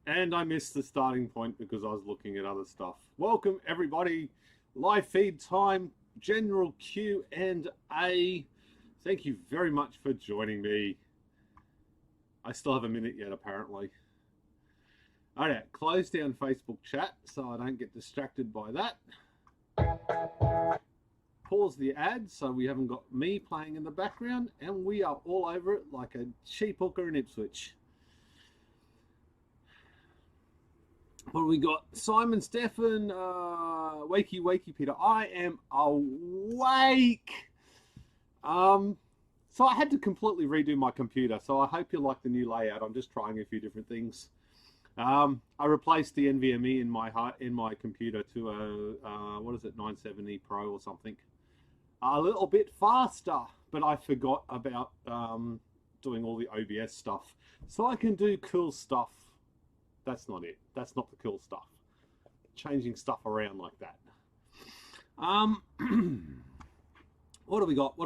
And I missed the starting point because I was looking at other stuff. Welcome everybody, live feed time, general Q&A. Thank you very much for joining me. I still have a minute yet apparently. All right, close down Facebook chat so I don't get distracted by that. Pause the ad so we haven't got me playing in the background, and we are all over it like a sheep hooker in Ipswich. What do we got? Simon, Stefan, wakey, Peter. I am awake. So I had to completely redo my computer. So I hope you like the new layout. I'm just trying a few different things. I replaced the NVMe in my computer to a what is it, 970 Pro or something. A little bit faster, but I forgot about doing all the OBS stuff. So I can do cool stuff. That's not it. That's not the cool stuff. Changing stuff around like that. What do we got?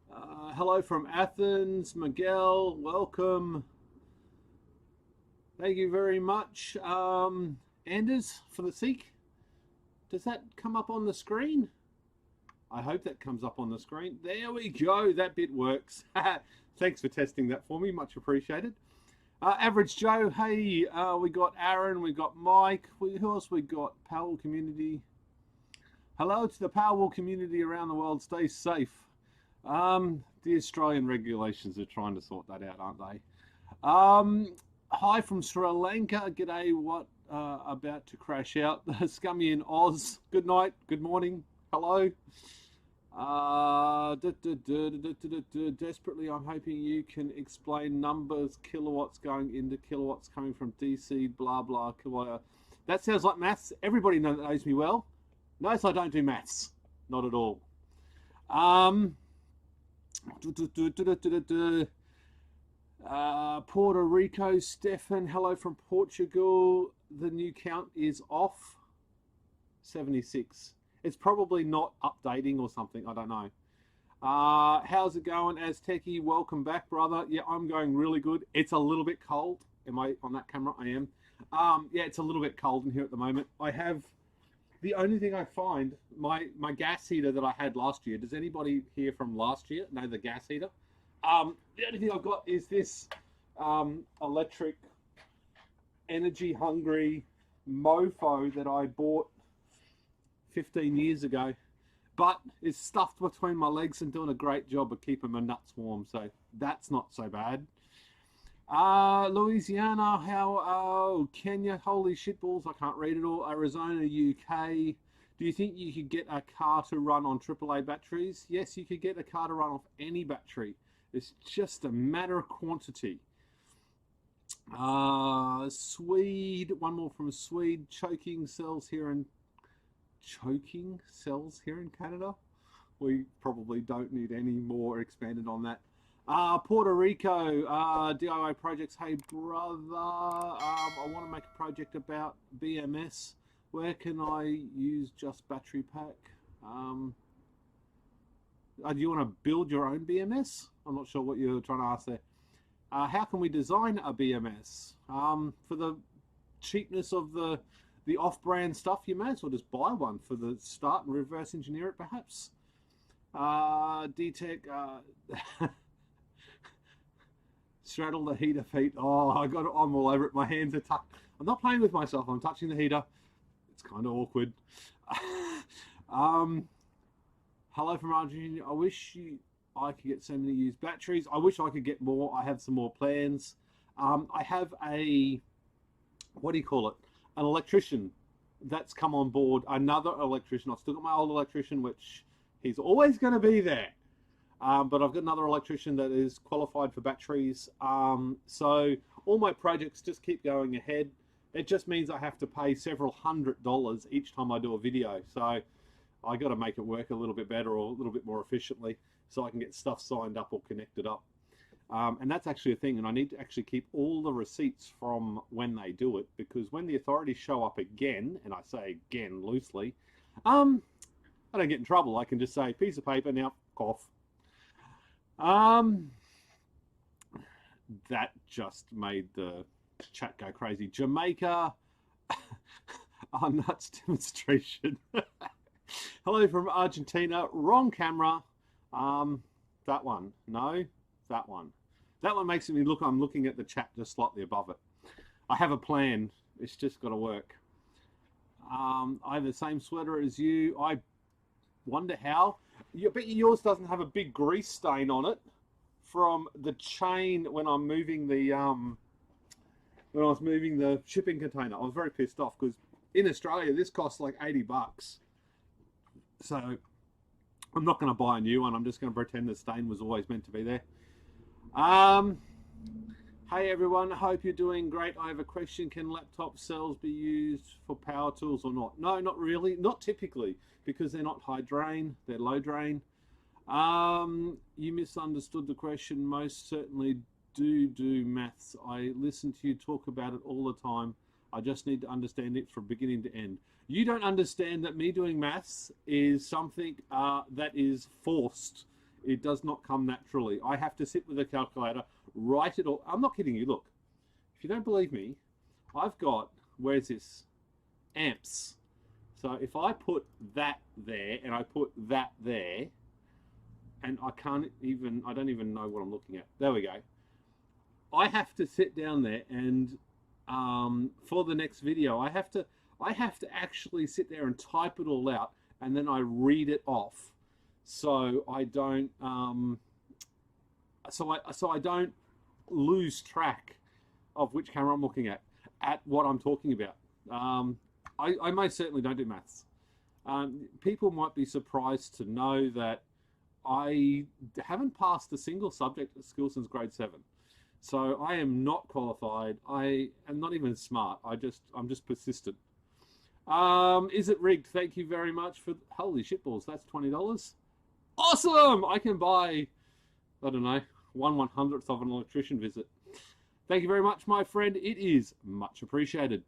Hello from Athens, Miguel. Welcome. Thank you very much. Anders for the Seek. Does that come up on the screen? I hope that comes up on the screen. There we go. That bit works. Thanks for testing that for me. Much appreciated. Average Joe, hey, we got Aaron, we got Mike, who else we got? Powerwall community. Hello to the Powerwall community around the world. Stay safe. The Australian regulations are trying to sort that out, aren't they? Hi from Sri Lanka. G'day, what about to crash out? Scummy in Oz. Good night, good morning, hello. Desperately, I'm hoping you can explain numbers, kilowatts going into kilowatts coming from DC, blah, blah, kilowatt. That sounds like maths. Everybody knows me well. Notice I don't do maths. Not at all. Puerto Rico, Stefan, hello from Portugal. The new count is off. 76. It's probably not updating or something. I don't know. How's it going, Azteki? Welcome back, brother. Yeah, I'm going really good. It's a little bit cold. Am I on that camera? I am. Yeah, it's a little bit cold in here at the moment. I have the only thing I find, my gas heater that I had last year. Does anybody here from last year know the gas heater? The only thing I've got is this electric, energy-hungry mofo that I bought 15 years ago, but it's stuffed between my legs and doing a great job of keeping my nuts warm, so that's not so bad. Louisiana, Kenya, holy shitballs, I can't read it all. Arizona, UK. Do you think you could get a car to run on AAA batteries? Yes, you could get a car to run off any battery. It's just a matter of quantity. Swede, one more from Swede. Choking cells here in Canada. We probably don't need any more expanded on that. Puerto Rico, DIY projects. Hey brother, I want to make a project about BMS. Where can I use just battery pack? Do you want to build your own BMS? I'm not sure what you're trying to ask there. How can we design a BMS? For the cheapness of the off-brand stuff, you may as well just buy one for the start and reverse engineer it, perhaps. D-Tech, straddle the heater feet. Oh, I'm all over it. My hands are tucked. I'm not playing with myself. I'm touching the heater. It's kind of awkward. Hello from Argentina. I wish I could get so many used batteries. I wish I could get more. I have some more plans. I have a, what do you call it? An electrician that's come on board. Another electrician. I've still got my old electrician, which he's always going to be there. But I've got another electrician that is qualified for batteries. So all my projects just keep going ahead. It just means I have to pay several $100s each time I do a video. So I got to make it work a little bit better or a little bit more efficiently so I can get stuff signed up or connected up. And that's actually a thing, and I need to actually keep all the receipts from when they do it, because when the authorities show up again, and I say again loosely, I don't get in trouble. I can just say, piece of paper, now cough. That just made the chat go crazy. Jamaica, our nuts demonstration. Hello from Argentina. Wrong camera. That one. No, that one. That one makes me look. I'm looking at the chat just slightly above it. I have a plan. It's just got to work. I have the same sweater as you. I wonder how. I bet yours doesn't have a big grease stain on it from the chain when I'm moving the when I was moving the shipping container. I was very pissed off because in Australia this costs like $80. So I'm not going to buy a new one. I'm just going to pretend the stain was always meant to be there. Hey everyone, hope you're doing great. I have a question. Can laptop cells be used for power tools or not? No, not really. Not typically, because they're not high drain, they're low drain. You misunderstood the question. Most certainly do maths. I listen to you talk about it all the time. I just need to understand it from beginning to end. You don't understand that me doing maths is something that is forced. It does not come naturally. I have to sit with a calculator, write it all. I'm not kidding you. Look, if you don't believe me, I've got, where's this? Amps. So if I put that there and I put that there, and I don't even know what I'm looking at. There we go. I have to sit down there and for the next video, I have to actually sit there and type it all out, and then I read it off, so I don't so I don't lose track of which camera I'm looking at what I'm talking about. I most certainly don't do maths. People might be surprised to know that I haven't passed a single subject at school since grade 7. So I am not qualified. I am not even smart. I'm just persistent. Is it rigged? Thank you very much for, holy shitballs, that's $20. Awesome! I can buy, I don't know, 1/100th of an electrician visit. Thank you very much, my friend. It is much appreciated.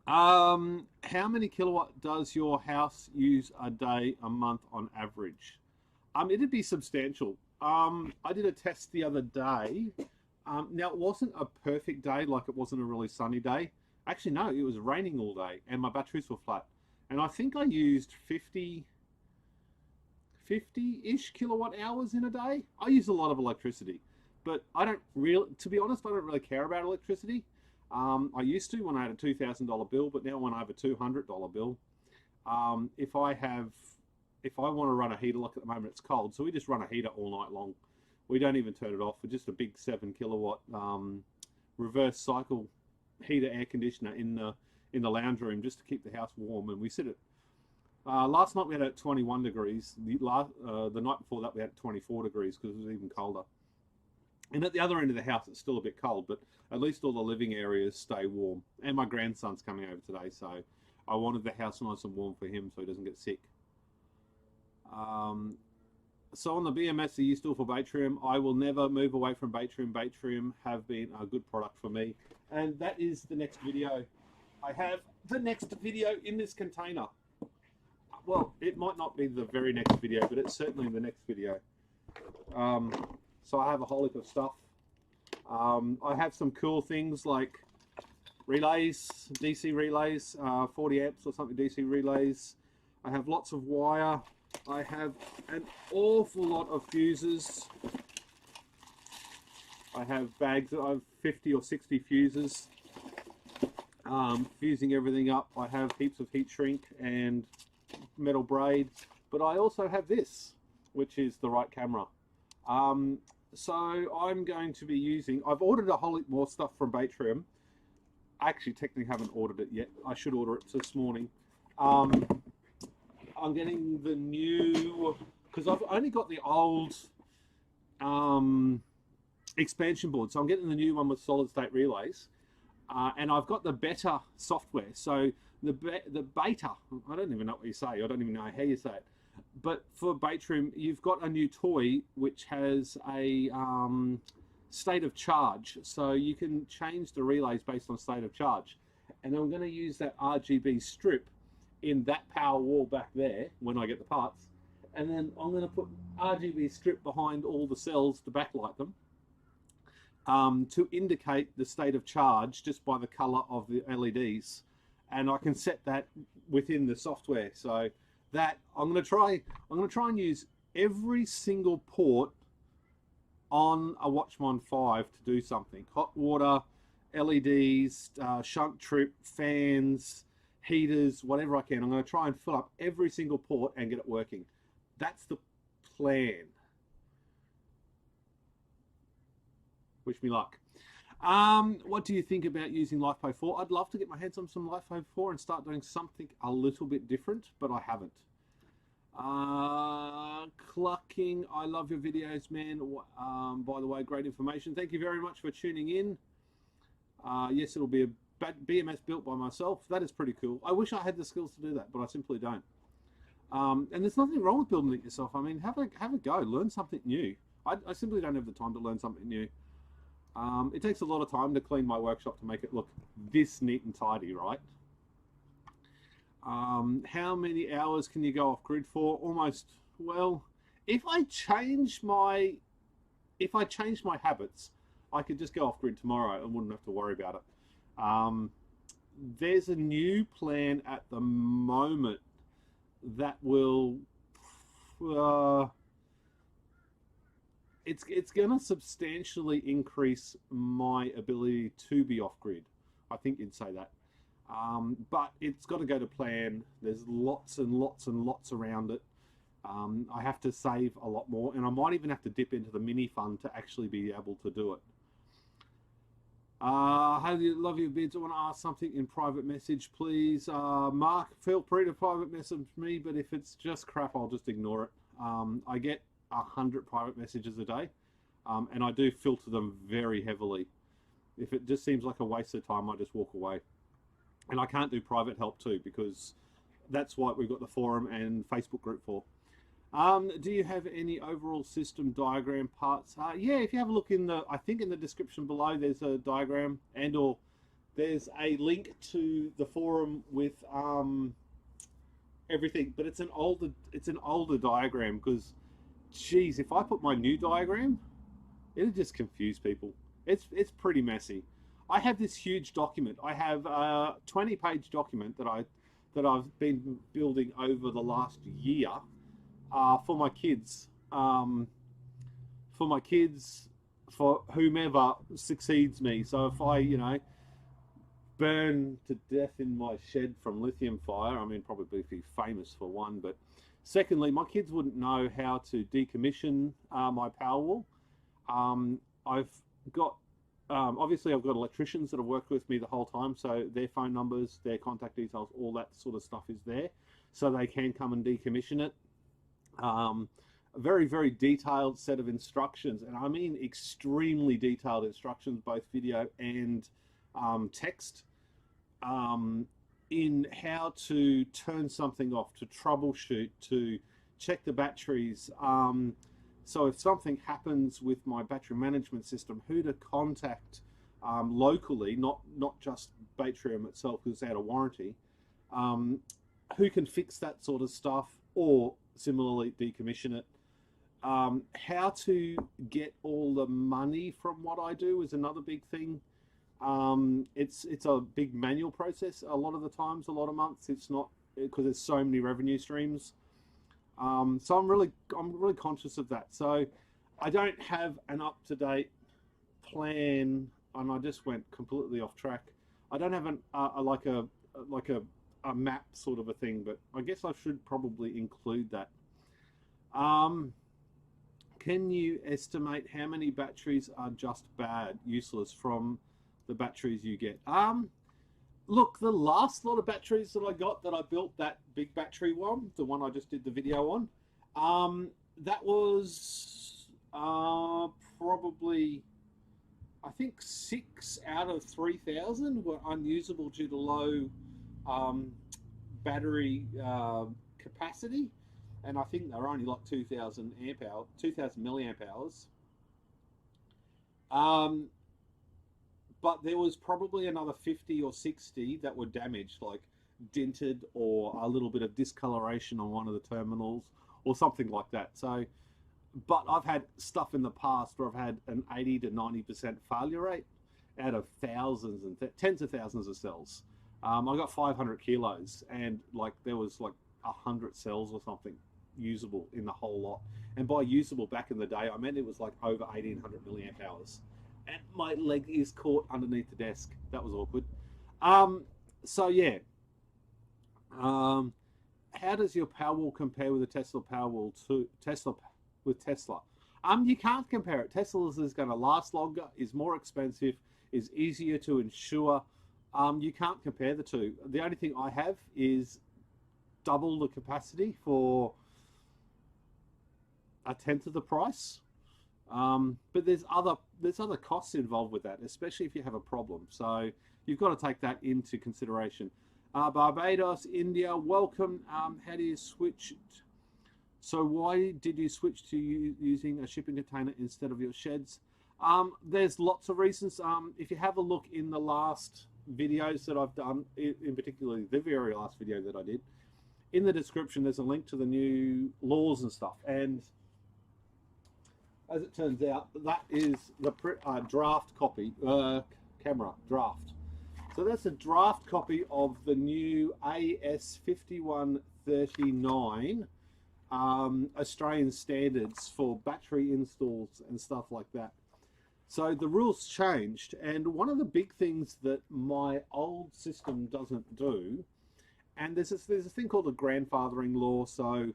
How many kilowatt does your house use a day, a month on average? It'd be substantial. I did a test the other day. Now, it wasn't a perfect day, like it wasn't a really sunny day. Actually, no, it was raining all day and my batteries were flat. And I think I used 50-ish kilowatt hours in a day. I use a lot of electricity, but I don't really, to be honest, I don't really care about electricity. I used to when I had a $2,000 bill, but now when I have a $200 bill, if I want to run a heater, look, at the moment it's cold, so we just run a heater all night long. We don't even turn it off. We're just a big 7 kilowatt reverse cycle heater air conditioner in the lounge room just to keep the house warm, and we sit at last night we had it at 21 degrees. The night before that we had 24 degrees because it was even colder. And at the other end of the house it's still a bit cold, but at least all the living areas stay warm. And my grandson's coming over today, so I wanted the house nice and warm for him so he doesn't get sick. So on the BMS, are you still for Batrium? I will never move away from Batrium. Batrium have been a good product for me. And that is the next video. I have the next video in this container. Well, it might not be the very next video, but it's certainly the next video. So I have a whole heap of stuff. I have some cool things like relays, DC relays, 40 amps or something DC relays. I have lots of wire. I have an awful lot of fuses. I have bags of 50 or 60 fuses, fusing everything up. I have heaps of heat shrink and metal braid, but I also have this, which is the right camera. So I'm going to be using, I've ordered a whole heap more stuff from Batrium. I actually technically haven't ordered it yet. I should order it this morning. I'm getting the new, because I've only got the old expansion board, so I'm getting the new one with solid state relays, and I've got the better software. So the beta, I don't even know what you say, I don't even know how you say it, but for Batrium you've got a new toy which has a state of charge, so you can change the relays based on state of charge. And I'm going to use that RGB strip in that power wall back there when I get the parts, and then I'm going to put RGB strip behind all the cells to backlight them, to indicate the state of charge just by the color of the LEDs, and I can set that within the software. So that I'm going to try and use every single port on a Watchman 5 to do something. Hot water, LEDs, shunt trip, fans, heaters, whatever I can. I'm going to try and fill up every single port and get it working. That's the plan. Wish me luck. What do you think about using LiFePo 4? I'd love to get my hands on some LiFePo 4 and start doing something a little bit different, but I haven't. Clucking, I love your videos, man. By the way, great information. Thank you very much for tuning in. Yes, it'll be a BMS built by myself. That is pretty cool. I wish I had the skills to do that, but I simply don't. And there's nothing wrong with building it yourself. I mean, have a go, learn something new. I simply don't have the time to learn something new. It takes a lot of time to clean my workshop to make it look this neat and tidy, right? How many hours can you go off grid for? Almost, well, if I change my habits, I could just go off grid tomorrow and wouldn't have to worry about it. There's a new plan at the moment that will it's going to substantially increase my ability to be off grid. I think you'd say that. But it's got to go to plan. There's lots and lots and lots around it. I have to save a lot more, and I might even have to dip into the mini fund to actually be able to do it. How do you love your bids? I want to ask something in private message, please. Mark, feel free to private message me, but if it's just crap, I'll just ignore it. I get 100 private messages a day, and I do filter them very heavily. If it just seems like a waste of time, I just walk away. And I can't do private help too, because that's what we've got the forum and Facebook group for. Do you have any overall system diagram parts? Yeah, if you have a look in the, I think in the description below, there's a diagram, and or there's a link to the forum with everything. But it's an older diagram, because, geez, if I put my new diagram, it'll just confuse people. It's pretty messy. I have this huge document. I have a 20-page document that I've been building over the last year for my kids. For whomever succeeds me. So if I, burn to death in my shed from lithium fire, I mean, probably be famous for one, but secondly, my kids wouldn't know how to decommission my Powerwall. I've got obviously I've got electricians that have worked with me the whole time, so their phone numbers, their contact details, all that sort of stuff is there, so they can come and decommission it. A very, very detailed set of instructions, and I mean extremely detailed instructions, both video and text, in how to turn something off, to troubleshoot, to check the batteries. So if something happens with my battery management system, who to contact locally, not just Batrium itself because it's out of warranty, who can fix that sort of stuff, or similarly decommission it. How to get all the money from what I do is another big thing. It's a big manual process a lot of the times, a lot of months. It's not, because there's so many revenue streams. So I'm really conscious of that. So I don't have an up-to-date plan, and I just went completely off track. I don't have a map sort of a thing, but I guess I should probably include that. Can you estimate how many batteries are just bad, useless from the batteries you get? Look, the last lot of batteries that I got, that I built, that big battery one, the one I just did the video on, that was probably, I think 6 out of 3,000 were unusable due to low battery capacity, and I think they're only like 2,000 milliamp hours. But there was probably another 50 or 60 that were damaged, like dented, or a little bit of discoloration on one of the terminals or something like that. So But I've had stuff in the past where I've had an 80 to 90% failure rate out of thousands and tens of thousands of cells. I got 500 kilos, and like there was like 100 cells or something usable in the whole lot. And by usable back in the day, I meant it was like over 1800 milliamp hours. And my leg is caught underneath the desk. That was awkward. So yeah. How does your Powerwall compare with the Tesla Powerwall to Tesla with Tesla? You can't compare it. Tesla's is going to last longer, is more expensive, is easier to insure. You can't compare the two. The only thing I have is double the capacity for a tenth of the price. But there's other costs involved with that, especially if you have a problem. So you've got to take that into consideration. Barbados, India, welcome. How do you switch? So why did you switch to using a shipping container instead of your sheds? There's lots of reasons. If you have a look in the last videos that I've done, in particular the very last video that I did, in the description there's a link to the new laws and stuff. And as it turns out, that is the draft copy, camera draft. So that's a draft copy of the new AS 5139 Australian standards for battery installs and stuff like that. So the rules changed, and one of the big things that my old system doesn't do, and there's a thing called a grandfathering law, so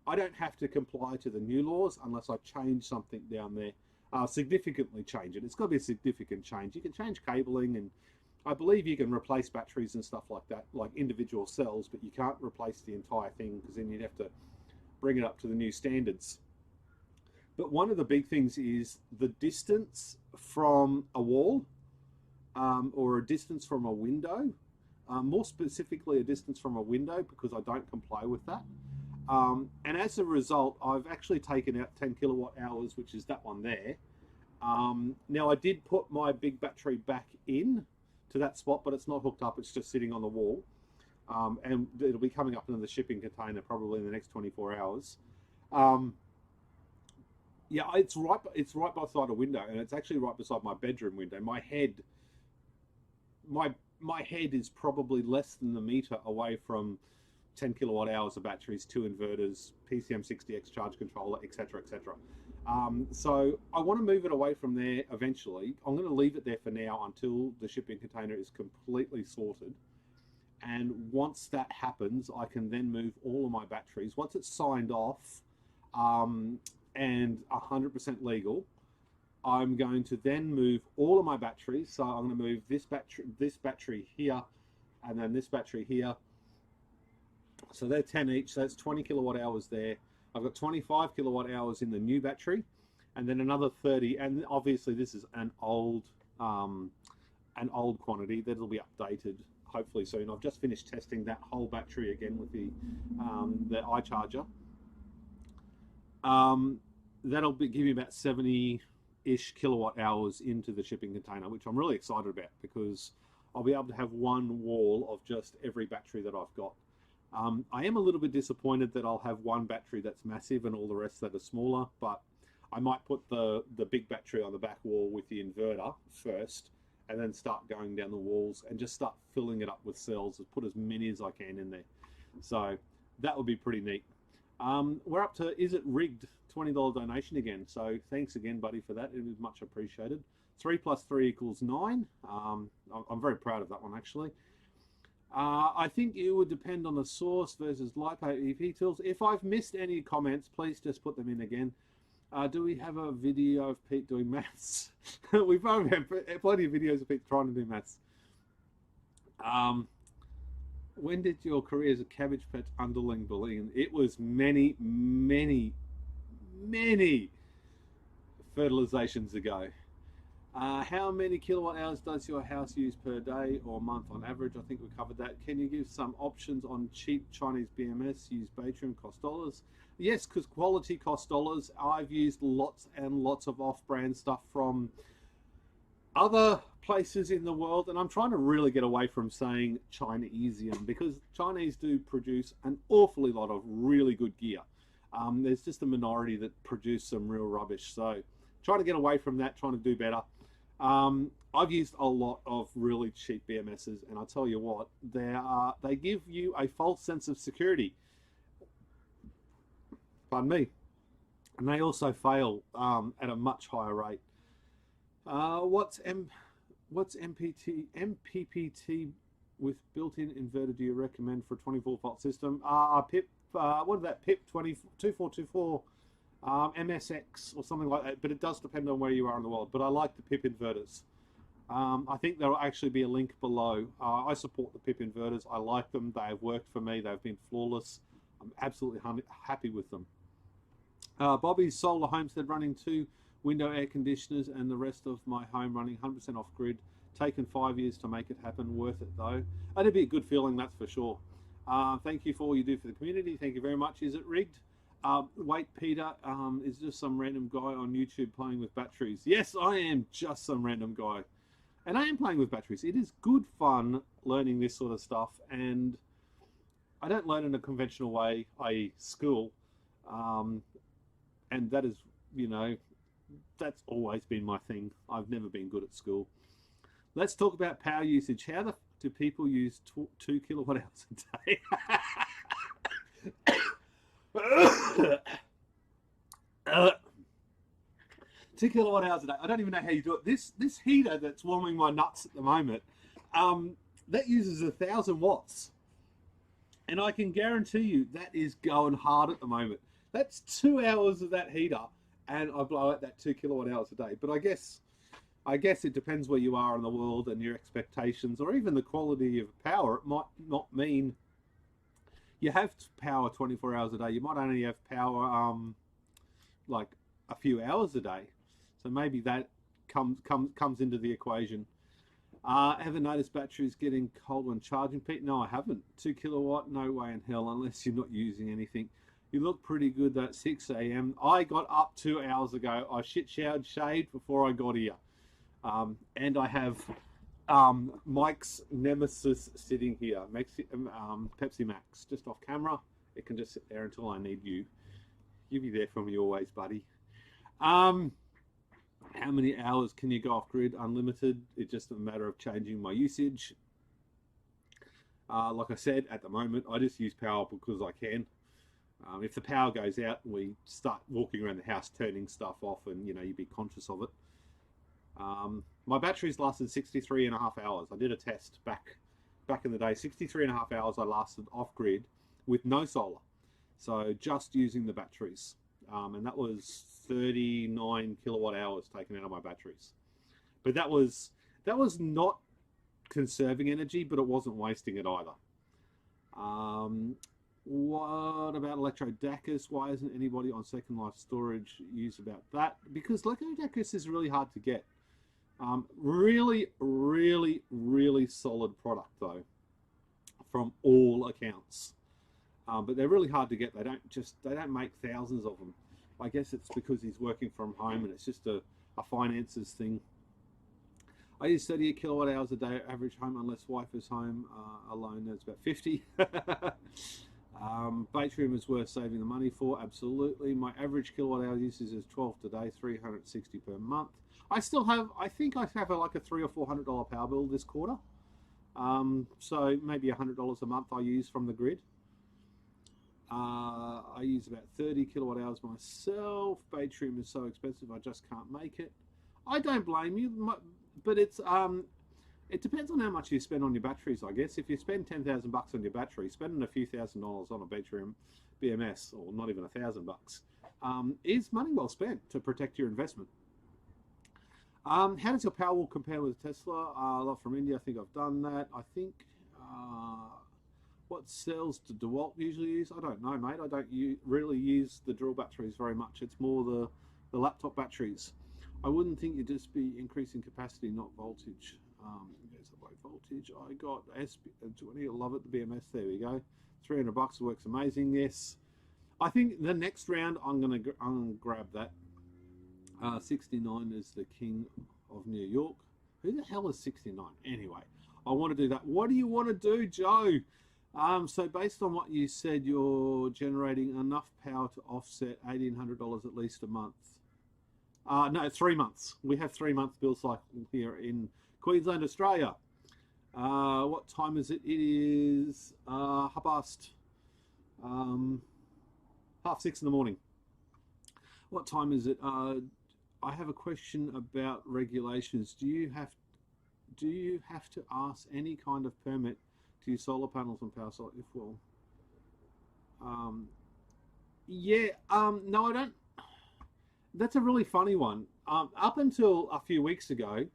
I don't have to comply to the new laws unless I change something down there, significantly change it. It's got to be a significant change. You can change cabling, and I believe you can replace batteries and stuff like that, like individual cells, but you can't replace the entire thing because then you'd have to bring it up to the new standards. But one of the big things is the distance from a wall or a distance from a window, more specifically a distance from a window, because I don't comply with that. And as a result, I've actually taken out 10 kilowatt hours, which is that one there. Now I did put my big battery back in to that spot, but it's not hooked up, it's just sitting on the wall. And it'll be coming up into the shipping container probably in the next 24 hours. Yeah, it's right beside a window, and it's actually right beside my bedroom window. My head is probably less than the meter away from 10 kilowatt hours of batteries, 2 inverters, PCM60X charge controller, etc., etc. So I want to move it away from there eventually. I'm going to leave it there for now until the shipping container is completely sorted. And once that happens, I can then move all of my batteries. Once it's signed off and 100% legal, I'm going to then move all of my batteries. So I'm going to move this battery here, and then this battery here. So they're 10 each, so that's 20 kilowatt hours there. I've got 25 kilowatt hours in the new battery, and then another 30. And obviously this is an old quantity that'll be updated hopefully soon. I've just finished testing that whole battery again with the iCharger. That'll give me about 70-ish kilowatt hours into the shipping container, which I'm really excited about because I'll be able to have one wall of just every battery that I've got. I am a little bit disappointed that I'll have one battery that's massive and all the rest that are smaller, but I might put the big battery on the back wall with the inverter first, and then start going down the walls and just start filling it up with cells and put as many as I can in there. So that would be pretty neat. We're up to Is It Rigged? $20 donation again. So thanks again, buddy, for that. It was much appreciated. 3 + 3 = 9. I'm very proud of that one, actually. I think it would depend on the source versus LiPo EP tools. If I've missed any comments, please just put them in again. Do we have a video of Pete doing maths? We've probably had plenty of videos of Pete trying to do maths. When did your career as a Cabbage Patch underling begin? It was many, many, many fertilizations ago. How many kilowatt hours does your house use per day or month on average? I think we covered that. Can you give some options on cheap Chinese BMS? Use Baytrum, cost dollars? Yes, because quality costs dollars. I've used lots and lots of off-brand stuff from other places in the world, and I'm trying to really get away from saying Chinesium because Chinese do produce an awfully lot of really good gear. There's just a minority that produce some real rubbish. So trying to get away from that, trying to do better. I've used a lot of really cheap BMSs, and I tell you what, they give you a false sense of security. Pardon me. And they also fail at a much higher rate. What's MPPT with built-in inverter do you recommend for a 24-volt system? PIP, what is that? PIP 2424 MSX or something like that. But it does depend on where you are in the world. But I like the PIP inverters. I think there'll actually be a link below. I support the PIP inverters. I like them. They have worked for me. They've been flawless. I'm absolutely happy with them. Bobby's solar homestead running 2 window air conditioners and the rest of my home running 100% off grid. Taken 5 years to make it happen. Worth it though. It'd be a good feeling, that's for sure. Thank you for all you do for the community. Thank you very much. Is it rigged? Wait, Peter, is just some random guy on YouTube playing with batteries? Yes, I am just some random guy. And I am playing with batteries. It is good fun learning this sort of stuff. And I don't learn in a conventional way, i.e. school. And that is, you know, that's always been my thing. I've never been good at school. Let's talk about power usage. How the do people use 2 kilowatt hours a day? 2 kilowatt hours a day. I don't even know how you do it. This heater that's warming my nuts at the moment, that uses 1,000 watts. And I can guarantee you that is going hard at the moment. That's 2 hours of that heater, and I blow out that 2 kilowatt hours a day. But I guess it depends where you are in the world and your expectations, or even the quality of power. It might not mean you have power 24 hours a day. You might only have power like a few hours a day. So maybe that comes into the equation. Ever noticed batteries getting cold when charging, Pete? No, I haven't. 2 kilowatt, no way in hell, unless you're not using anything. You look pretty good at 6 a.m. I got up 2 hours ago. I shit showered, shaved before I got here. And I have Mike's Nemesis sitting here, Pepsi Max, just off camera. It can just sit there until I need you. You'll be there for me always, buddy. How many hours can you go off grid? Unlimited. It's just a matter of changing my usage. Like I said, at the moment, I just use power because I can. If the power goes out, we start walking around the house turning stuff off, and you know, you'd be conscious of it. My batteries lasted 63.5 hours. I did a test back in the day. 63.5 hours I lasted off grid with no solar, so just using the batteries, and that was 39 kilowatt hours taken out of my batteries. But that was not conserving energy, but it wasn't wasting it either. What about electrodacus? Why isn't anybody on Second Life storage used about that? Because electrodacus is really hard to get. Really solid product though, from all accounts. But they're really hard to get. They don't make thousands of them. I guess it's because he's working from home and it's just a finances thing. I use 38 kilowatt hours a day average home, unless wife is home alone. That's about 50. Batarium is worth saving the money for. Absolutely. My average kilowatt hour usage is 12 today, 360 per month. I think I have like a $300 or $400 power bill this quarter. So maybe $100 a month I use from the grid. I use about 30 kilowatt hours myself. Batarium is so expensive, I just can't make it. I don't blame you, but it depends on how much you spend on your batteries, I guess. If you spend $10,000 on your battery, spending a few $1,000s on a Batarium BMS, or not even $1,000, is money well spent to protect your investment. How does your Powerwall compare with Tesla? A lot from India. I think I've done that. I think what cells do DeWalt usually use? I don't know, mate. I don't really use the drill batteries very much. It's more the laptop batteries. I wouldn't think you'd just be increasing capacity, not voltage. There's a low voltage. I got SP20. I love it. The BMS. There we go. $300 works amazing. Yes. I think the next round I'm gonna grab that. 69 is the king of New York. Who the hell is 69? Anyway, I want to do that. What do you want to do, Joe? So based on what you said, you're generating enough power to offset $1,800 at least a month. No, 3 months. We have 3 month bill cycle here in Queensland, Australia. What time is it? It is half past, 6:30 in the morning. What time is it? I have a question about regulations. Do you have to ask any kind of permit to use solar panels on power site? If well, yeah, no, I don't. That's a really funny one. Up until a few weeks ago,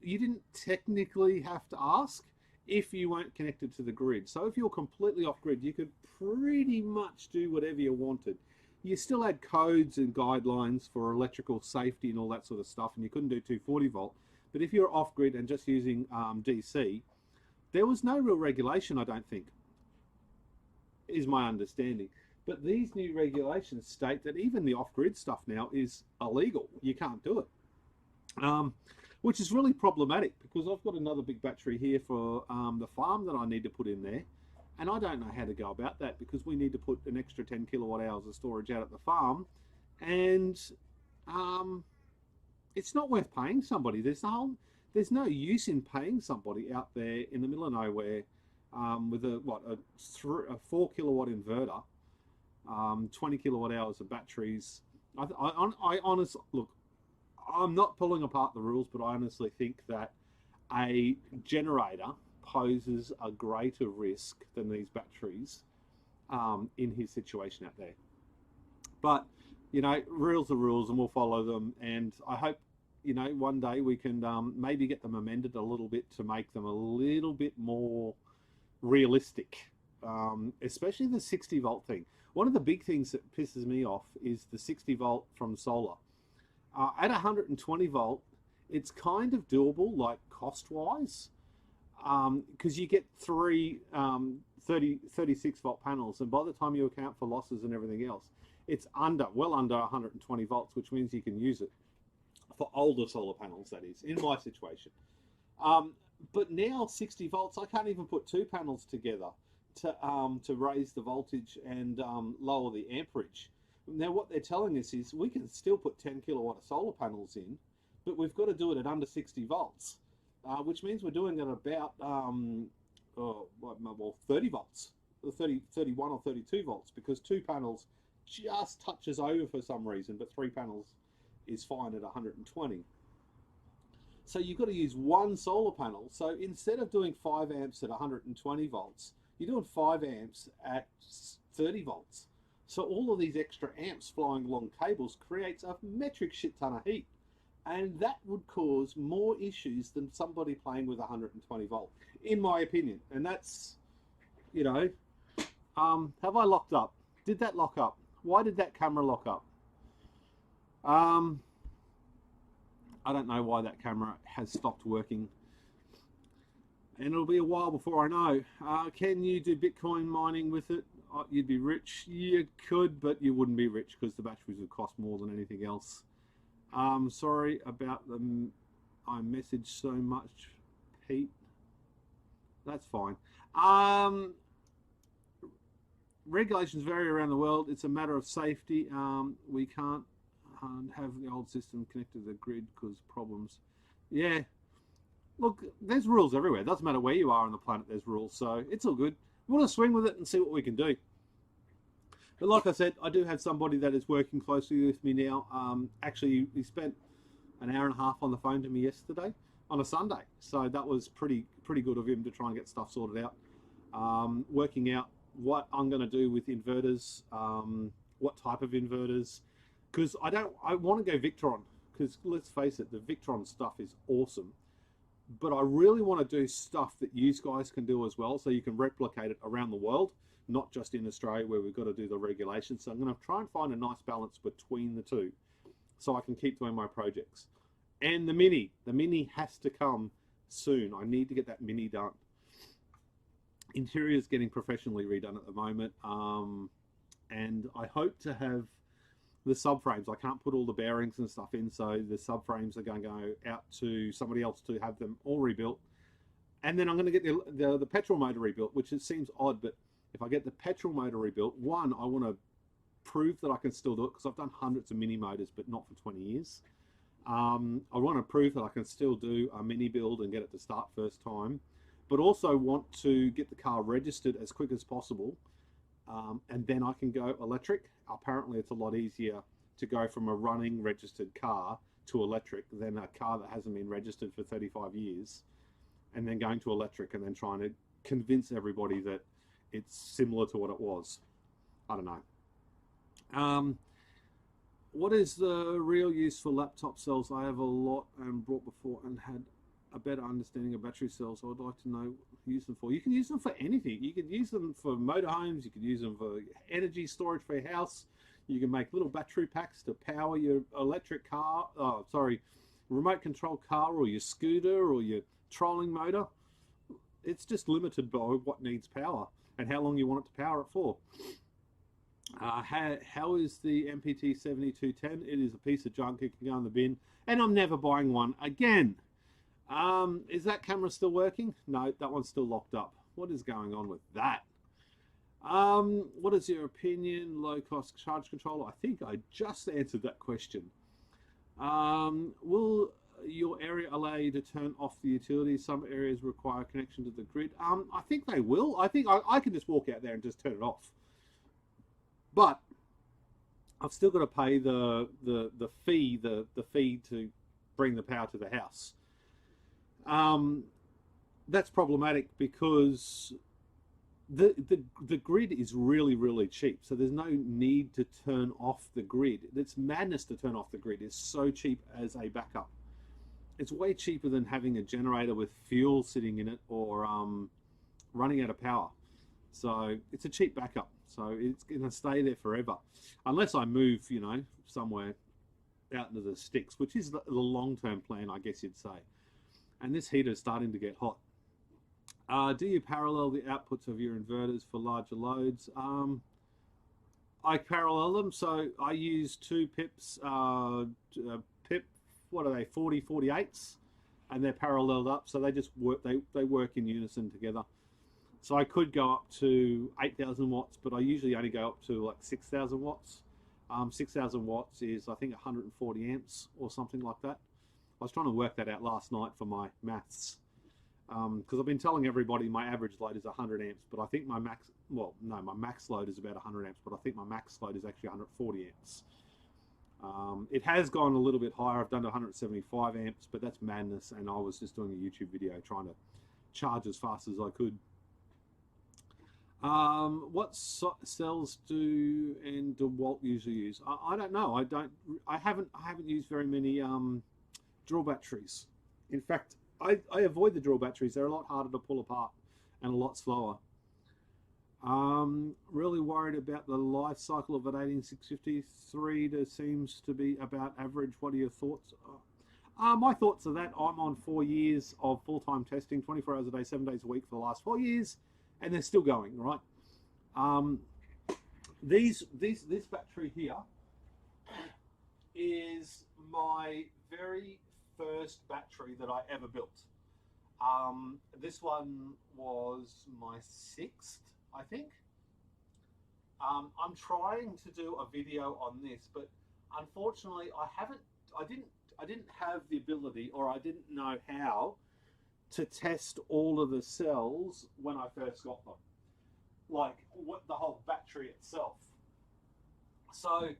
you didn't technically have to ask if you weren't connected to the grid. So if you're completely off grid, you could pretty much do whatever you wanted. You still had codes and guidelines for electrical safety and all that sort of stuff, and you couldn't do 240 volt. But if you're off grid and just using DC, there was no real regulation, I don't think, is my understanding. But these new regulations state that even the off-grid stuff now is illegal. You can't do it, which is really problematic because I've got another big battery here for the farm that I need to put in there. And I don't know how to go about that because we need to put an extra 10 kilowatt hours of storage out at the farm. And it's not worth paying somebody. There's no use in paying somebody out there in the middle of nowhere with a 4 kilowatt inverter, 20 kilowatt hours of batteries. I honestly, look, I'm not pulling apart the rules, but I honestly think that a generator poses a greater risk than these batteries in his situation out there. But, you know, rules are rules and we'll follow them. And I hope, you know, one day we can maybe get them amended a little bit to make them a little bit more realistic, especially the 60 volt thing. One of the big things that pisses me off is the 60 volt from solar. At 120 volt, it's kind of doable, like cost-wise, because you get three 36 volt panels, and by the time you account for losses and everything else, it's well under 120 volts, which means you can use it for older solar panels, that is, in my situation. But now 60 volts, I can't even put two panels together to raise the voltage and lower the amperage. Now what they're telling us is we can still put 10 kilowatt of solar panels in, but we've got to do it at under 60 volts, which means we're doing it about 30 volts, 31 or 32 volts, because two panels just touches over for some reason, but three panels is fine at 120. So you've got to use one solar panel. So instead of doing 5 amps at 120 volts, you're doing 5 amps at 30 volts. So all of these extra amps flowing along cables creates a metric shit ton of heat. And that would cause more issues than somebody playing with 120 volt, in my opinion. And that's, you know, have I locked up? Did that lock up? Why did that camera lock up? I don't know why that camera has stopped working. And it'll be a while before I know. Can you do Bitcoin mining with it? You'd be rich. You could, but you wouldn't be rich because the batteries would cost more than anything else. Sorry about them. I messaged so much, Pete. That's fine. Regulations vary around the world. It's a matter of safety. We can't have the old system connected to the grid because problems. Yeah. Look, there's rules everywhere. It doesn't matter where you are on the planet, there's rules. So it's all good. We want to swing with it and see what we can do. But like I said, I do have somebody that is working closely with me now. Actually, he spent an hour and a half on the phone to me yesterday on a Sunday. So that was pretty good of him to try and get stuff sorted out. Working out what I'm going to do with inverters, what type of inverters. Because I want to go Victron. Because let's face it, the Victron stuff is awesome. But I really want to do stuff that you guys can do as well, so you can replicate it around the world, not just in Australia where we've got to do the regulations. So I'm going to try and find a nice balance between the two so I can keep doing my projects. And the Mini has to come soon. I need to get that Mini done. Interior is getting professionally redone at the moment, and I hope to have the subframes. I can't put all the bearings and stuff in, so the subframes are going to go out to somebody else to have them all rebuilt. And then I'm going to get the petrol motor rebuilt, which it seems odd, but if I get the petrol motor rebuilt, one, I want to prove that I can still do it because I've done hundreds of mini motors, but not for 20 years. I want to prove that I can still do a mini build and get it to start first time, but also want to get the car registered as quick as possible, and then I can go electric. Apparently it's a lot easier to go from a running registered car to electric than a car that hasn't been registered for 35 years, and then going to electric and then trying to convince everybody that it's similar to what it was. I don't know. What is the real use for laptop cells? I have a lot and brought before and had a better understanding of battery cells. I would like to know what to use them for. You can use them for anything. You can use them for motorhomes. You can use them for energy storage for your house. You can make little battery packs to power your electric car, remote control car, or your scooter, or your trolling motor. It's just limited by what needs power and how long you want it to power it for. How is the MPT 7210? It is a piece of junk. It can go in the bin, and I'm never buying one again. Is that camera still working? No, that one's still locked up. What is going on with that? What is your opinion? Low cost charge controller? I think I just answered that question. Will your area allow you to turn off the utilities? Some areas require connection to the grid. I think they will. I think I can just walk out there and just turn it off. But I've still got to pay the fee to bring the power to the house. That's problematic because the grid is really cheap, so there's no need to turn off the grid. It's madness to turn off the grid. It's so cheap as a backup. It's way cheaper than having a generator with fuel sitting in it or running out of power. So it's a cheap backup. So it's going to stay there forever, unless I move, you know, somewhere out into the sticks, which is the long-term plan, I guess you'd say. And this heater is starting to get hot. Do you parallel the outputs of your inverters for larger loads? I parallel them, so I use two pips, what are they, 40/48s, and they're paralleled up, so they just work. They work in unison together. So I could go up to 8,000 watts, but I usually only go up to like 6,000 watts. 6,000 watts is, I think, 140 amps or something like that. I was trying to work that out last night for my maths, because I've been telling everybody my average load is 100 amps, but I think my max, well, no, my max load is about 100 amps, but I think my max load is actually 140 amps. It has gone a little bit higher. I've done 175 amps, but that's madness, and I was just doing a YouTube video trying to charge as fast as I could. What cells do and DeWalt usually use? I don't know. I haven't used very many drill batteries. In fact, I avoid the drill batteries. They're a lot harder to pull apart and a lot slower. Really worried about the life cycle of an 18653. Seems to be about average. What are your thoughts? My thoughts are that I'm on 4 years of full-time testing, 24 hours a day, 7 days a week for the last 4 years, and they're still going, right? This battery here is my very first battery that I ever built. This one was my 6th, I think. I'm trying to do a video on this, but unfortunately I didn't have the ability, or I didn't know how to test all of the cells when I first got them, like what the whole battery itself. So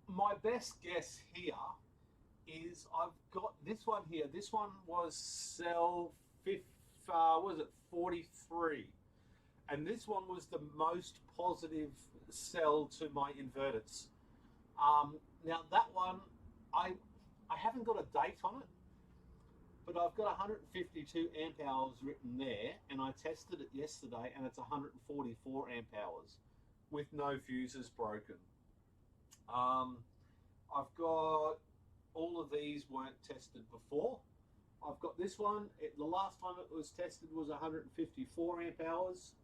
my best guess here is I've got this one here. This one was cell 43, and this one was the most positive cell to my inverters. Now that one, I haven't got a date on it, but I've got 152 amp hours written there, and I tested it yesterday, and it's 144 amp hours with no fuses broken. I've got all of these weren't tested before. I've got this one. The last time it was tested was 154 amp hours.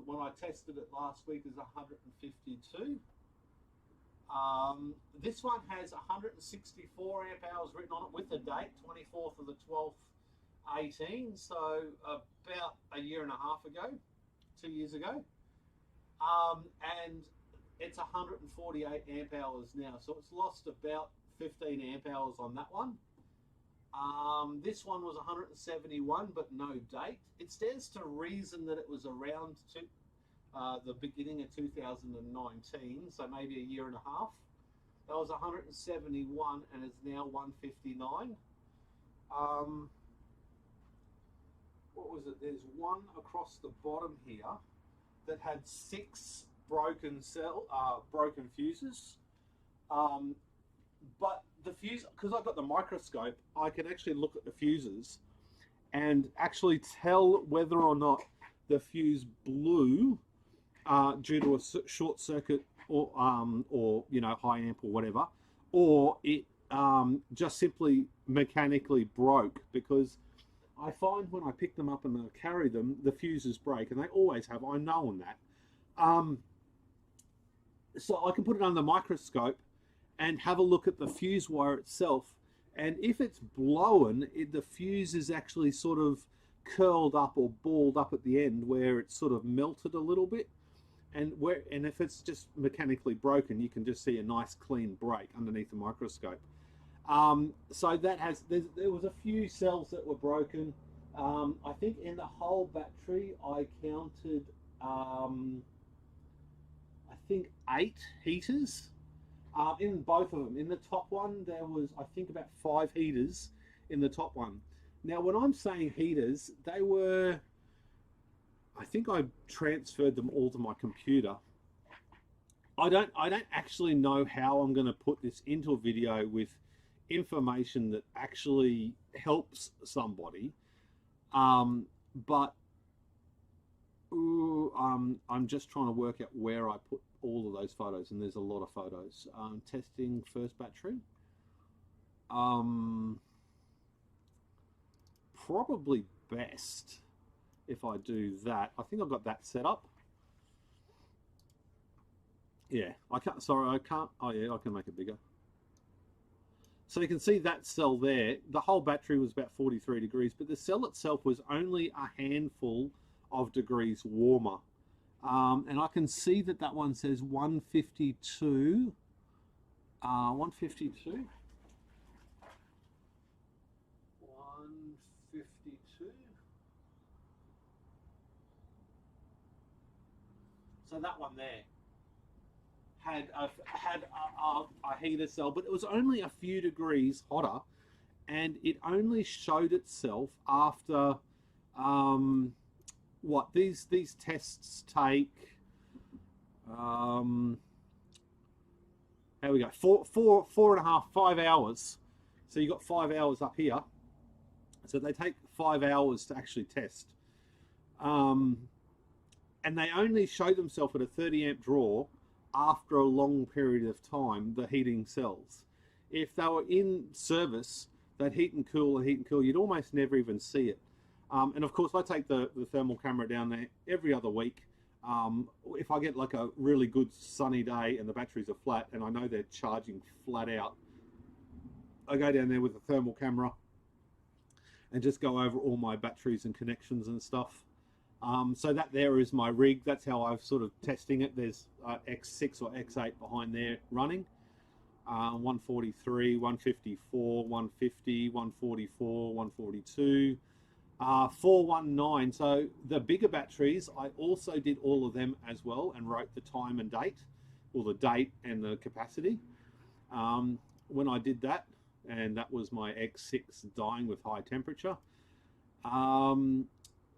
When I tested it last week, is 152. This one has 164 amp hours written on it with the date, 24th of the 12th, 2018, so about a year and a half ago, 2 years ago. And it's 148 amp hours now, so it's lost about 15 amp hours on that one. This one was 171, but no date. It stands to reason that it was around the beginning of 2019, so maybe a year and a half. That was 171 and it's now 159. What was it? There's one across the bottom here that had 6 broken fuses. But the fuse, because I've got the microscope, I can actually look at the fuses and actually tell whether or not the fuse blew due to a short circuit or high amp or whatever, or it just simply mechanically broke, because I find when I pick them up and I carry them, the fuses break, and they always have. I know on that. So I can put it under the microscope and have a look at the fuse wire itself, and if it's blown, the fuse is actually sort of curled up or balled up at the end where it's sort of melted a little bit, and if it's just mechanically broken, you can just see a nice clean break underneath the microscope. So that there was a few cells that were broken. I think in the whole battery I counted I think 8 heaters. In both of them. In the top one, there was, I think, about 5 heaters in the top one. Now, when I'm saying heaters, they were, I think I transferred them all to my computer. I don't actually know how I'm going to put this into a video with information that actually helps somebody. But I'm just trying to work out where I put all of those photos, and there's a lot of photos. Testing first battery. Probably best if I do that. I think I've got that set up. Yeah, I can't. Sorry, I can't. Oh yeah, I can make it bigger. So you can see that cell there. The whole battery was about 43 degrees, but the cell itself was only a handful of degrees warmer. And I can see that that one says 152. 152. 152. So that one there had a heater cell, but it was only a few degrees hotter, and it only showed itself after what these tests take. There we go, 5 hours. So you got 5 hours up here. So they take 5 hours to actually test. And they only show themselves at a 30 amp draw after a long period of time, the heating cells. If they were in service, they'd heat and cool and heat and cool. You'd almost never even see it. And of course, I take the thermal camera down there every other week. If I get like a really good sunny day and the batteries are flat and I know they're charging flat out, I go down there with the thermal camera and just go over all my batteries and connections and stuff. So that there is my rig. That's how I've sort of testing it. There's X6 or X8 behind there running. 143, 154, 150, 144, 142. 419. So the bigger batteries, I also did all of them as well and wrote the time and date, or the date and the capacity when I did that, and that was my X6 dying with high temperature.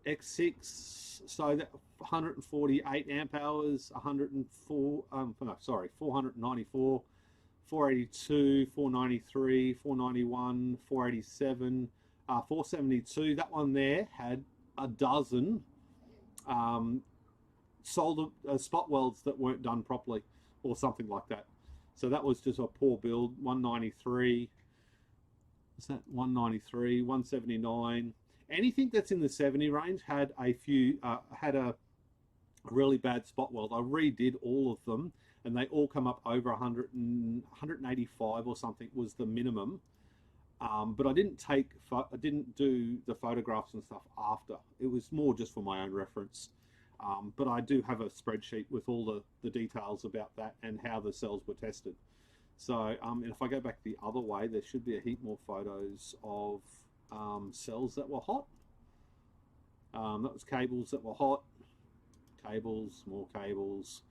X6, so that 148 amp hours, 104, no, sorry, 494, 482, 493, 491, 487, 472. That one there had a dozen solder spot welds that weren't done properly or something like that. So that was just a poor build. 193, is that 193, 179. Anything that's in the 70 range had a few, had a really bad spot weld. I redid all of them and they all come up over 100 and 185 or something was the minimum. But I didn't do the photographs and stuff after. It was more just for my own reference. But I do have a spreadsheet with all the details about that and how the cells were tested. So and if I go back the other way, there should be a heap more photos of cells that were hot. That was cables that were hot. Cables, more cables.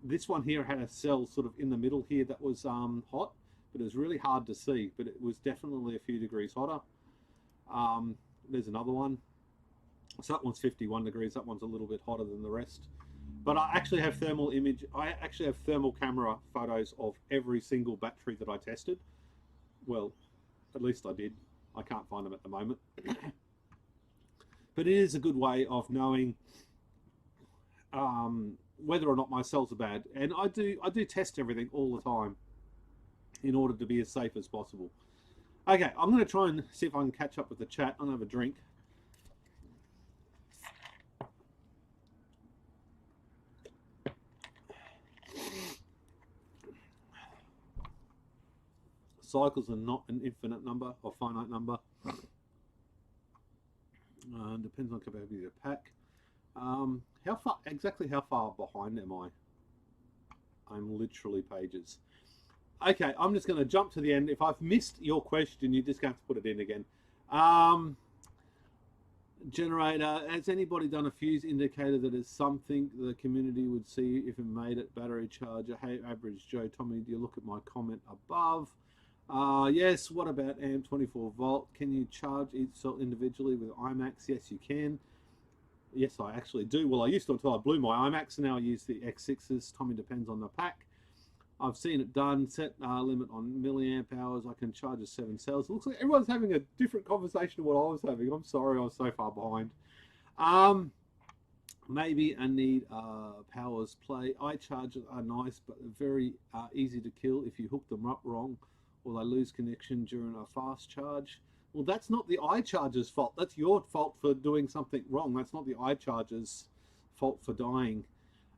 This one here had a cell sort of in the middle here that was hot, but it was really hard to see, but it was definitely a few degrees hotter. There's another one. So that one's 51 degrees. That one's a little bit hotter than the rest. But I actually have thermal camera photos of every single battery that I tested. Well, at least I did. I can't find them at the moment. But it is a good way of knowing whether or not my cells are bad. And I do test everything all the time in order to be as safe as possible. Okay, I'm going to try and see if I can catch up with the chat. I'm going to have a drink. Cycles are not an infinite number or finite number. Depends on capacity of pack. How far behind am I? I'm literally pages. Okay, I'm just going to jump to the end. If I've missed your question, you're just going to have to put it in again. Generator, has anybody done a fuse indicator that is something the community would see if it made it? Battery charger. Hey, average Joe. Tommy, do you look at my comment above? Yes, what about amp 24 volt? Can you charge each cell individually with iMacs? Yes, you can. Yes, I actually do. Well, I used to until I blew my iMacs, and now I use the X6s. Tommy, depends on the pack. I've seen it done. Set limit on milliamp hours. I can charge a 7 cells. It looks like everyone's having a different conversation to what I was having. I'm sorry, I was so far behind. Maybe I need powers play. iChargers are nice, but very easy to kill if you hook them up wrong, or they lose connection during a fast charge. Well, that's not the iCharger's fault. That's your fault for doing something wrong. That's not the iCharger's fault for dying.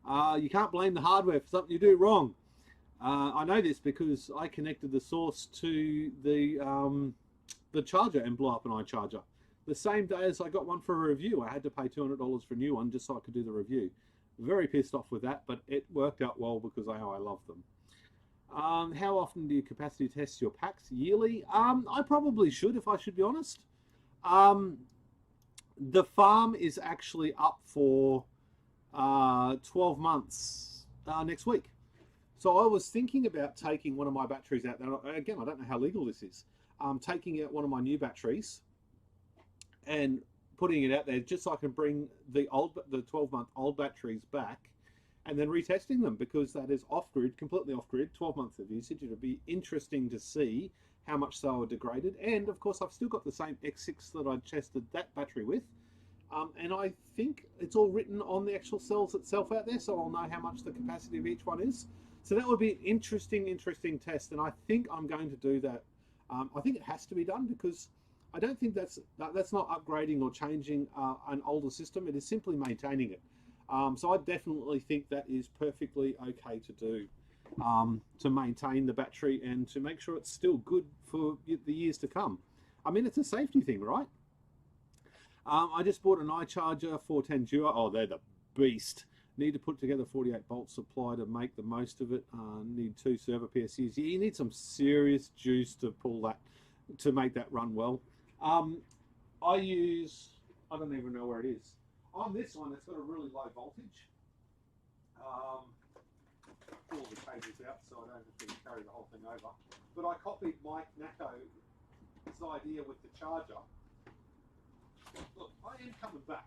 You can't blame the hardware for something you do wrong. I know this because I connected the source to the charger and blew up an iCharger. The same day as I got one for a review, I had to pay $200 for a new one just so I could do the review. Very pissed off with that, but it worked out well because I love them. How often do you capacity test your packs? Yearly? I probably should, if I should be honest. The farm is actually up for 12 months next week. So I was thinking about taking one of my batteries out there. Again, I don't know how legal this is. Taking out one of my new batteries and putting it out there just so I can bring the 12-month-old batteries back and then retesting them, because that is off-grid, completely off-grid, 12 months of usage. It'll be interesting to see how much they were degraded. And of course, I've still got the same X6 that I tested that battery with. And I think it's all written on the actual cells itself out there, so I'll know how much the capacity of each one is. So that would be an interesting test, and I think I'm going to do that. I think it has to be done because I don't think that's not upgrading or changing an older system. It is simply maintaining it. So I definitely think that is perfectly okay to do, to maintain the battery and to make sure it's still good for the years to come. I mean, it's a safety thing, right? I just bought an iCharger 410 Duo. Oh, they're the beast. Need to put together 48 volt supply to make the most of it. Need 2 server PSUs. Yeah, you need some serious juice to pull that, to make that run well. I don't even know where it is. On this one, it's got a really low voltage. Pull the cables out so I don't have to carry the whole thing over. But I copied Mike Nako's idea with the charger. Look, I am coming back.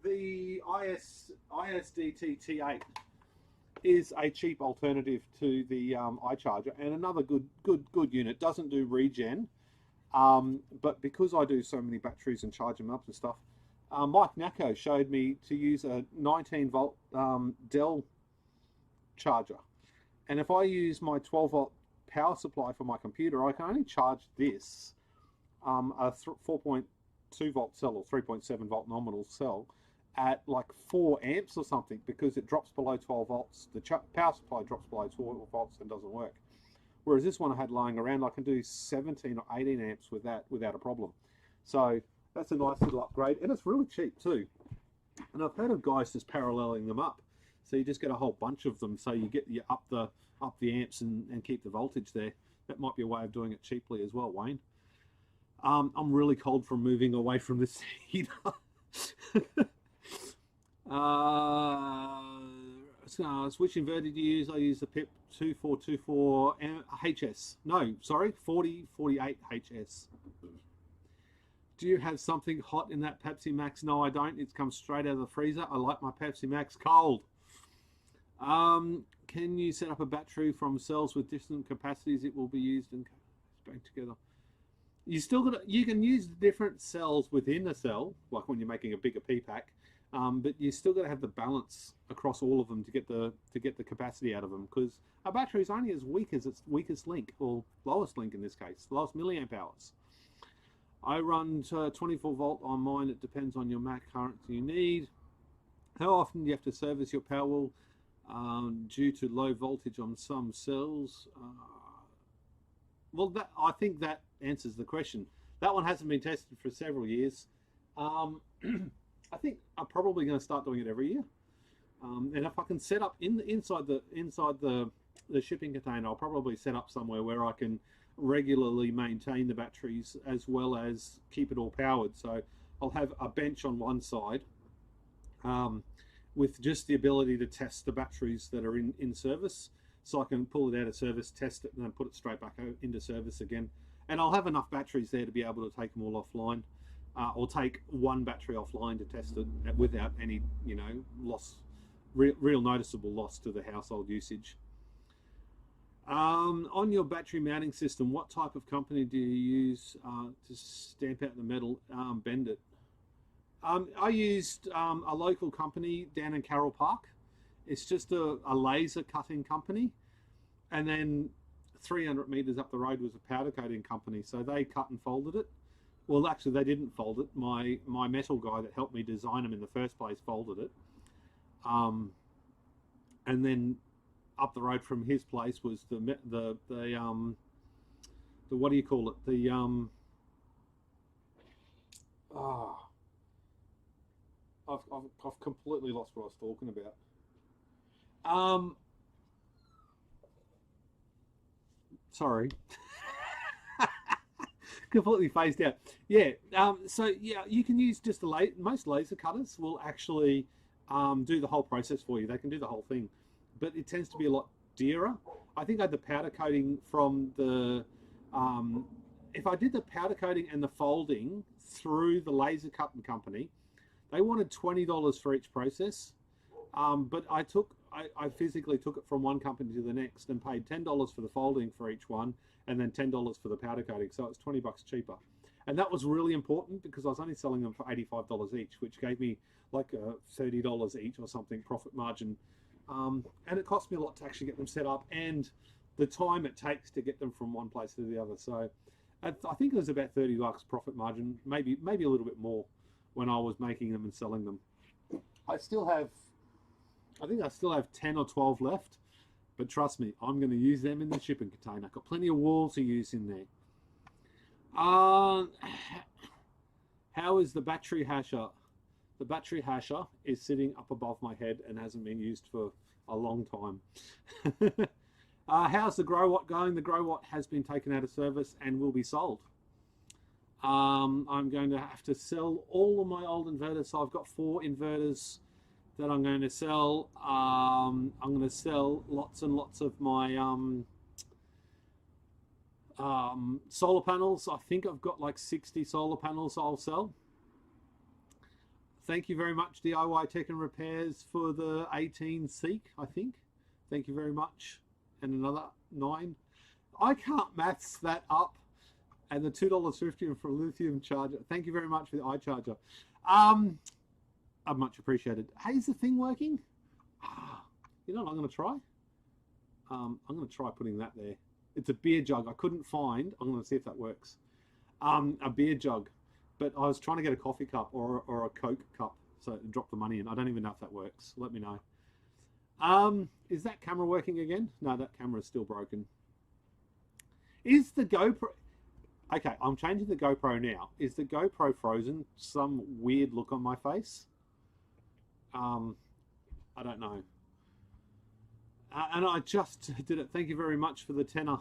The ISDT T8 is a cheap alternative to the iCharger, and another good unit. Doesn't do regen, but because I do so many batteries and charge them up and stuff, Mike Nako showed me to use a 19 volt Dell charger, and if I use my 12 volt power supply for my computer, I can only charge this a 4.2 volt cell or 3.7 volt nominal cell at like 4 amps or something, because it drops below 12 volts. The power supply drops below 12 volts and doesn't work. Whereas this one I had lying around, I can do 17 or 18 amps with that without a problem. So that's a nice little upgrade, and it's really cheap too. And I've heard of guys just paralleling them up, so you just get a whole bunch of them, so you get up the amps and keep the voltage there. That might be a way of doing it cheaply as well, Wayne. I'm really cold from moving away from this heater. Which inverter do you use? I use the PIP 2424 HS. No, sorry, 4048 HS. Do you have something hot in that Pepsi Max? No, I don't. It comes straight out of the freezer. I like my Pepsi Max cold. Can you set up a battery from cells with different capacities? It will be used and back together. You can use different cells within a cell, like when you're making a bigger P pack. But you still got to have the balance across all of them to get the capacity out of them, because a battery is only as weak as its weakest link, or lowest link in this case, lowest milliamp hours. I run 24 volt on mine. It depends on your Mac current you need. How often do you have to service your Powerwall due to low voltage on some cells? Well, I think that answers the question. That one hasn't been tested for several years. I think I'm probably going to start doing it every year. And if I can set up inside the shipping container, I'll probably set up somewhere where I can regularly maintain the batteries as well as keep it all powered. So I'll have a bench on one side with just the ability to test the batteries that are in service, so I can pull it out of service, test it, and then put it straight back into service again. And I'll have enough batteries there to be able to take them all offline. Or take one battery offline to test it without any, loss, real noticeable loss to the household usage. On your battery mounting system, what type of company do you use to stamp out the metal, bend it? I used a local company down in Carroll Park. It's just a laser cutting company, and then 300 meters up the road was a powder coating company, so they cut and folded it. Well, actually, they didn't fold it. My metal guy that helped me design them in the first place folded it. And then up the road from his place was the what do you call it? I've completely lost what I was talking about. Sorry. Completely phased out. Yeah. So yeah, you can use just most laser cutters will actually do the whole process for you. They can do the whole thing, but it tends to be a lot dearer. I think I had the powder coating from the if I did the powder coating and the folding through the laser cutting company, they wanted $20 for each process. But I physically took it from one company to the next and paid $10 for the folding for each one, and then $10 for the powder coating, so it's $20 cheaper. And that was really important because I was only selling them for $85 each, which gave me like $30 each or something profit margin. And it cost me a lot to actually get them set up, and the time it takes to get them from one place to the other. So I think it was about $30 profit margin, maybe a little bit more when I was making them and selling them. I think I still have 10 or 12 left. But trust me, I'm going to use them in the shipping container. I've got plenty of walls to use in there. How is the battery hasher? The battery hasher is sitting up above my head and hasn't been used for a long time. How's the grow watt going? The grow watt has been taken out of service and will be sold. I'm going to have to sell all of my old inverters. So I've got 4 inverters that I'm going to sell. I'm going to sell lots and lots of my solar panels. I think I've got like 60 solar panels I'll sell. Thank you very much, DIY Tech and Repairs, for the 18 Seek, I think. Thank you very much. And another 9. I can't maths that up. And the $2.50 for a lithium charger. Thank you very much for the iCharger. I'd much appreciated. Hey, is the thing working? You know what I'm going to try? I'm going to try putting that there. It's a beer jug. I couldn't find. I'm going to see if that works. A beer jug. But I was trying to get a coffee cup or a Coke cup. So drop the money in. I don't even know if that works. Let me know. Is that camera working again? No, that camera is still broken. Is the GoPro... Okay, I'm changing the GoPro now. Is the GoPro frozen? Some weird look on my face? I don't know. And I just did it. Thank you very much for the tenner.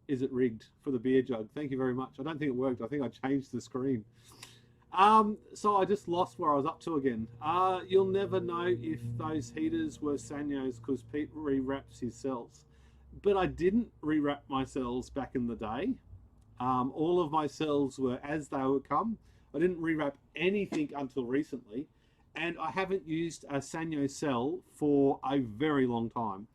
Is it rigged for the beer jug? Thank you very much. I don't think it worked. I think I changed the screen. So I just lost where I was up to again. You'll never know if those heaters were Sanyo's because Pete rewraps his cells. But I didn't rewrap my cells back in the day. All of my cells were as they would come. I didn't rewrap anything until recently. And I haven't used a Sanyo cell for a very long time.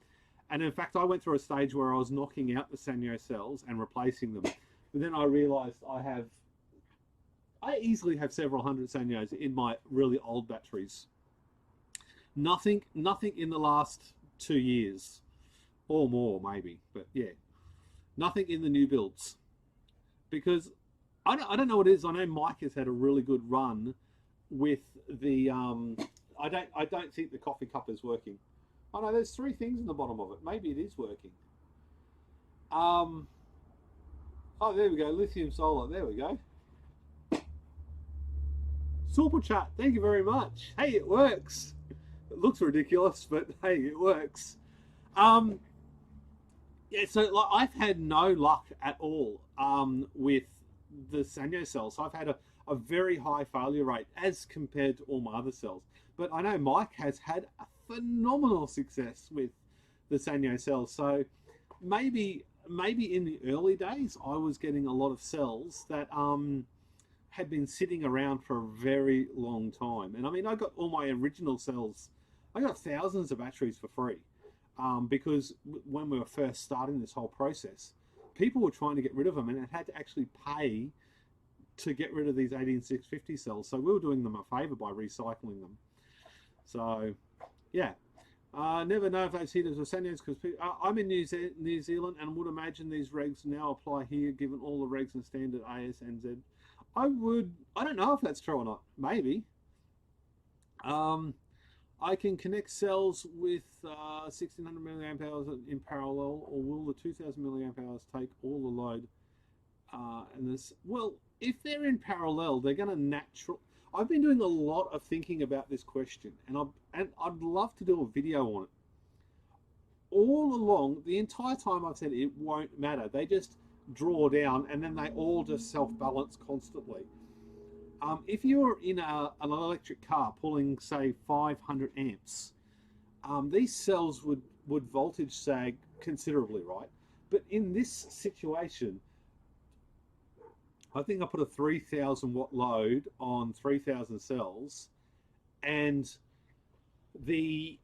And in fact, I went through a stage where I was knocking out the Sanyo cells and replacing them. But then I realized I easily have several hundred Sanyos in my really old batteries. Nothing in the last 2 years or more maybe, but yeah, nothing in the new builds, because I don't know what it is. I know Mike has had a really good run with the I don't think the coffee cup is working. Oh no, there's 3 things in the bottom of it. Maybe it is working. Oh, there we go, lithium solar. There we go. Super chat, thank you very much. Hey, it works. It looks ridiculous, but hey, it works. Yeah, so like, I've had no luck at all with the Sanyo cells. I've had a very high failure rate as compared to all my other cells. But I know Mike has had a phenomenal success with the Sanyo cells. So maybe in the early days, I was getting a lot of cells that had been sitting around for a very long time. And I mean, I got all my original cells. I got thousands of batteries for free because when we were first starting this whole process, people were trying to get rid of them and it had to actually pay to get rid of these 18650 cells. So we were doing them a favor by recycling them. So yeah, never know if those heaters were Sanyos because I'm in New Zealand and would imagine these regs now apply here given all the regs and standard ASNZ. I don't know if that's true or not. Maybe. I can connect cells with 1600 milliamp hours in parallel, or will the 2000 milliamp hours take all the load? And this, well, if they're in parallel, they're going to I've been doing a lot of thinking about this question, and I'd love to do a video on it. All along, the entire time I've said it won't matter. They just draw down and then they all just self-balance constantly. If you're in an electric car pulling say 500 amps, these cells would voltage sag considerably, right? But in this situation, I think I put a 3000 watt load on 3000 cells, and the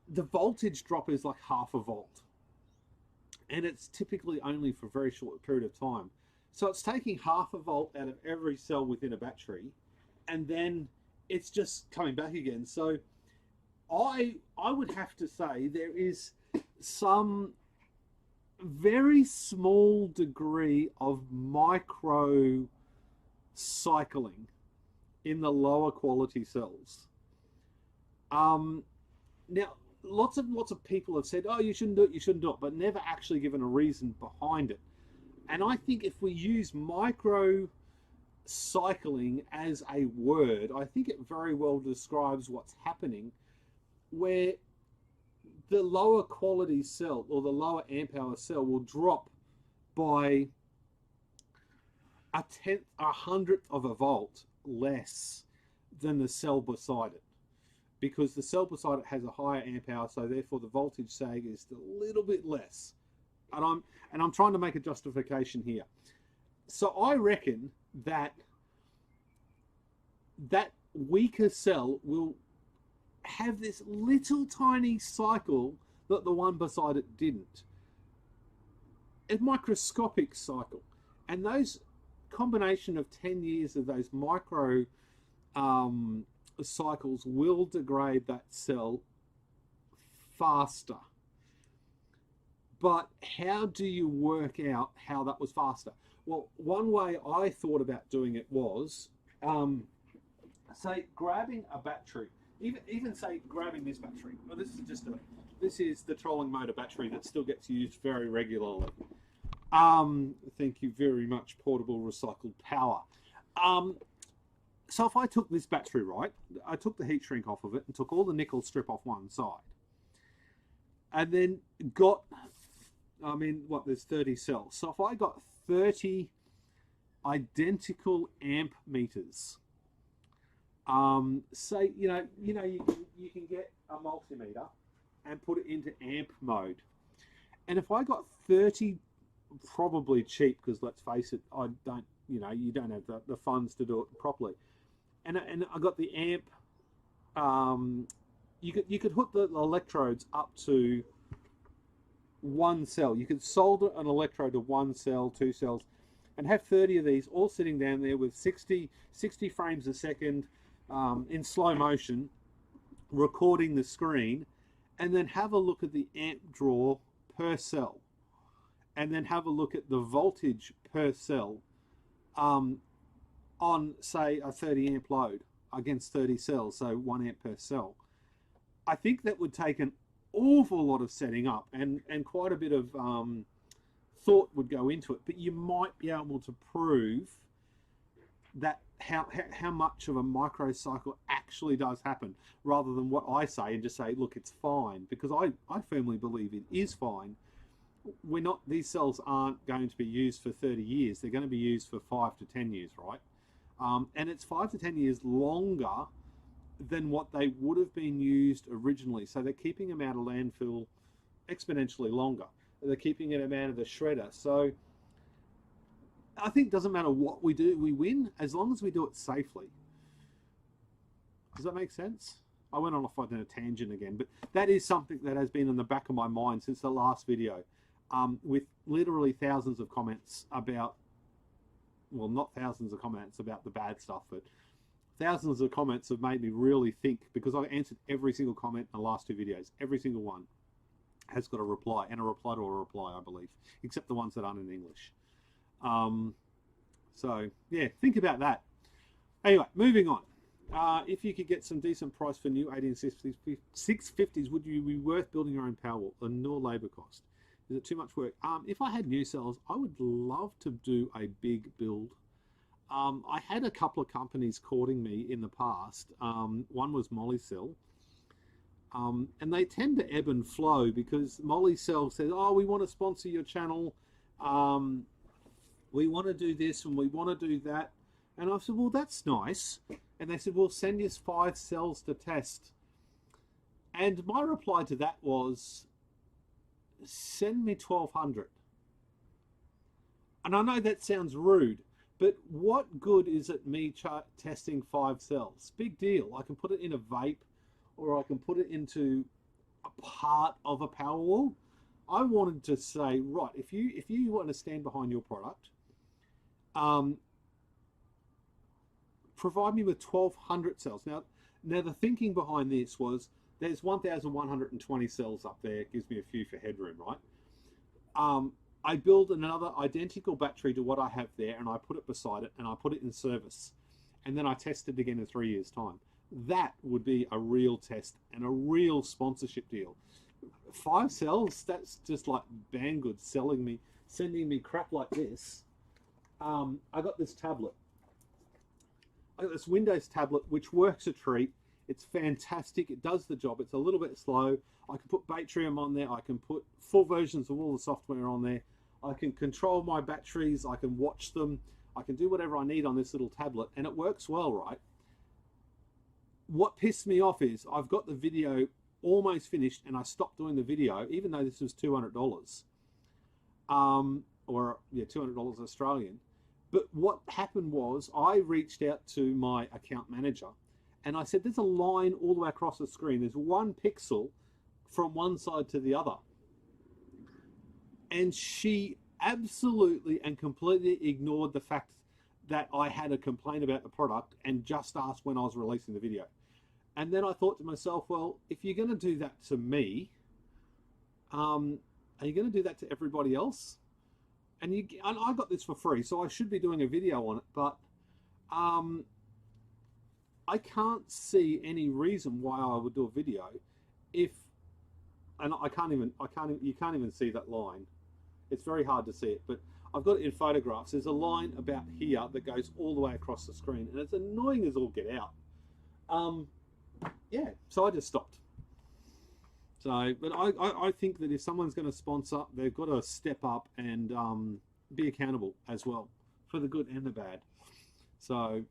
voltage drop is like half a volt. And it's typically only for a very short period of time. So it's taking half a volt out of every cell within a battery, and then it's just coming back again. So I would have to say there is some very small degree of micro cycling in the lower quality cells. Now, lots of people have said, oh, you shouldn't do it, but never actually given a reason behind it. And I think if we use micro cycling as a word, I think it very well describes what's happening, where the lower quality cell or the lower amp hour cell will drop by a hundredth of a volt less than the cell beside it, because the cell beside it has a higher amp hour, so therefore the voltage sag is a little bit less. And I'm trying to make a justification here. So I reckon that weaker cell will have this little tiny cycle that the one beside it didn't. A microscopic cycle. And those combination of 10 years of those micro cycles will degrade that cell faster. But how do you work out how that was faster? Well, one way I thought about doing it was, say, grabbing a battery, even say grabbing this battery. Well, this is just This is the trolling motor battery that still gets used very regularly. Thank you very much, Portable Recycled Power. So if I took this battery, right, I took the heat shrink off of it and took all the nickel strip off one side, and then got, I mean, what, there's 30 cells. So if I got 30 identical amp meters, say, you can get a multimeter and put it into amp mode. And if I got 30, probably cheap, because let's face it, I don't, you don't have the funds to do it properly. And I got the amp, you could hook the electrodes up to one cell. You could solder an electrode to one cell, two cells, and have 30 of these all sitting down there with 60 frames a second in slow motion, recording the screen, and then have a look at the amp draw per cell, and then have a look at the voltage per cell on, say, a 30 amp load against 30 cells, so 1 amp per cell. I think that would take an awful lot of setting up, and quite a bit of thought would go into it, but you might be able to prove that how much of a microcycle actually does happen, rather than what I say and just say, look, it's fine, because I firmly believe it is fine. These cells aren't going to be used for 30 years. They're going to be used for 5 to 10 years, right? And it's 5 to 10 years longer than what they would have been used originally. So they're keeping them out of landfill exponentially longer. They're keeping them out of the shredder. So I think it doesn't matter what we do, we win, as long as we do it safely. Does that make sense? I went on off on a tangent again, but that is something that has been in the back of my mind since the last video, with literally thousands of comments about, well, not thousands of comments about the bad stuff, but thousands of comments have made me really think, because I answered every single comment in the last 2 videos. Every single one has got a reply, and a reply to a reply, I believe, except the ones that aren't in English. So yeah, think about that. Anyway, moving on. If you could get some decent price for new 18650s, would you be worth building your own Powerwall? And no labour cost. Is it too much work? If I had new cells, I would love to do a big build. I had a couple of companies courting me in the past. One was Molicel. And they tend to ebb and flow, because Molicel says, oh, we want to sponsor your channel. We want to do this and we want to do that. And I said, well, that's nice. And they said, well, send us 5 cells to test. And my reply to that was, send me 1,200. And I know that sounds rude, but what good is it me testing 5 cells? Big deal. I can put it in a vape, or I can put it into a part of a Powerwall. I wanted to say, right, if you want to stand behind your product, provide me with 1,200 cells. Now the thinking behind this was, there's 1,120 cells up there. It gives me a few for headroom, right? I build another identical battery to what I have there, and I put it beside it, and I put it in service, and then I test it again in 3 years' time. That would be a real test and a real sponsorship deal. 5 cells, that's just like Banggood sending me crap like this. I got this tablet. I got this Windows tablet, which works a treat. It's fantastic. It does the job. It's a little bit slow. I can put Batrium on there. I can put full versions of all the software on there. I can control my batteries. I can watch them. I can do whatever I need on this little tablet, and it works well, right? What pissed me off is I've got the video almost finished, and I stopped doing the video, even though this was $200. Or yeah, $200 Australian. But what happened was, I reached out to my account manager, and I said, there's a line all the way across the screen. There's 1 pixel from one side to the other. And she absolutely and completely ignored the fact that I had a complaint about the product, and just asked when I was releasing the video. And then I thought to myself, well, if you're going to do that to me, are you going to do that to everybody else? And I got this for free, so I should be doing a video on it, but I can't see any reason why I would do a video if and you can't even see that line. It's very hard to see it, but I've got it in photographs. There's a line about here that goes all the way across the screen, and it's annoying as all get out. Yeah, so I just stopped. So, but I think that if someone's going to sponsor, they've got to step up and be accountable as well, for the good and the bad. So,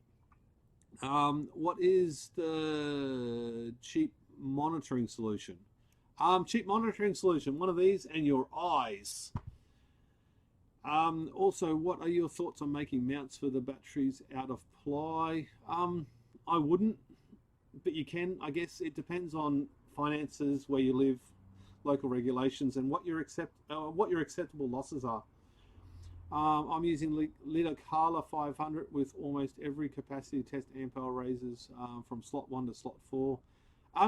what is the cheap monitoring solution? Cheap monitoring solution, one of these, and your eyes. Also, what are your thoughts on making mounts for the batteries out of ply? I wouldn't, but you can. I guess it depends on finances, where you live, local regulations, and what your acceptable losses are. I'm using Lidocala 500 with almost every capacity test amp hour raises from slot 1 to slot 4.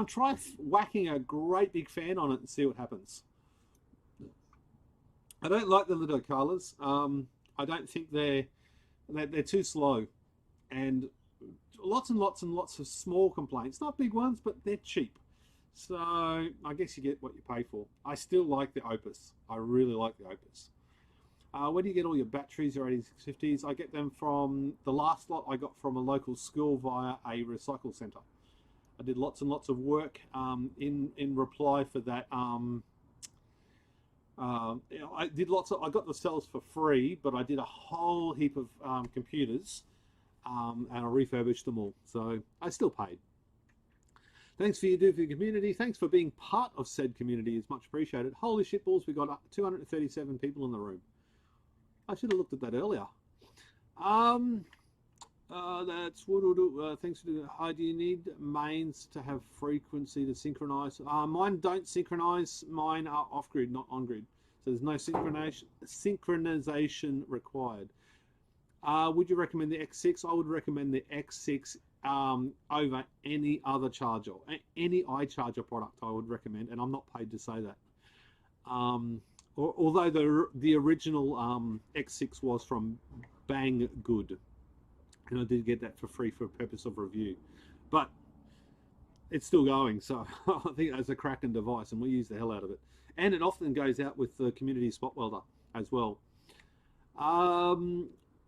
Try whacking a great big fan on it and see what happens. I don't like the Lidocalas. I don't think they're too slow, and lots and lots and lots of small complaints, not big ones, but they're cheap. So I guess you get what you pay for. I still like the Opus. I really like the Opus. Where do you get all your batteries, your 8650s? I get them from the last lot I got from a local school via a recycle centre. I did lots and lots of work in reply for that. I got the cells for free, but I did a whole heap of computers, and I refurbished them all. So I still paid. Thanks for your do for the community. Thanks for being part of said community. It's much appreciated. Holy shitballs, we got 237 people in the room. I should have looked at that earlier. That's thanks for hi. Do you need mains to have frequency to synchronize? Mine don't synchronize. Mine are off grid, not on grid. So there's no synchronization required. Would you recommend the X6? I would recommend the X6 over any other charger, any iCharger product. I would recommend, and I'm not paid to say that. Although the original X6 was from Bang Good, and I did get that for free for purpose of review, but it's still going, so I think that's a cracking device, and we use the hell out of it. And it often goes out with the community spot welder as well.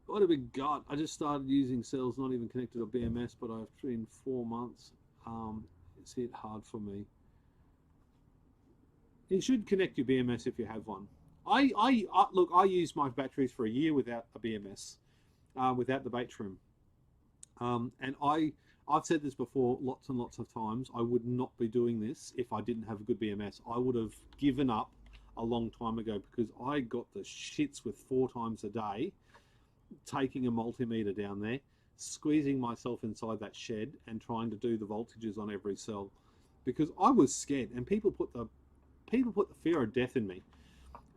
What have we got? I just started using cells not even connected to BMS, but I've been 4 months. It's hit hard for me. You should connect your BMS if you have one. Look, I used my batteries for a year without a BMS, without the Batrium. And I've said this before lots and lots of times, I would not be doing this if I didn't have a good BMS. I would have given up a long time ago, because I got the shits with 4 times a day, taking a multimeter down there, squeezing myself inside that shed and trying to do the voltages on every cell, because I was scared, and people put the fear of death in me.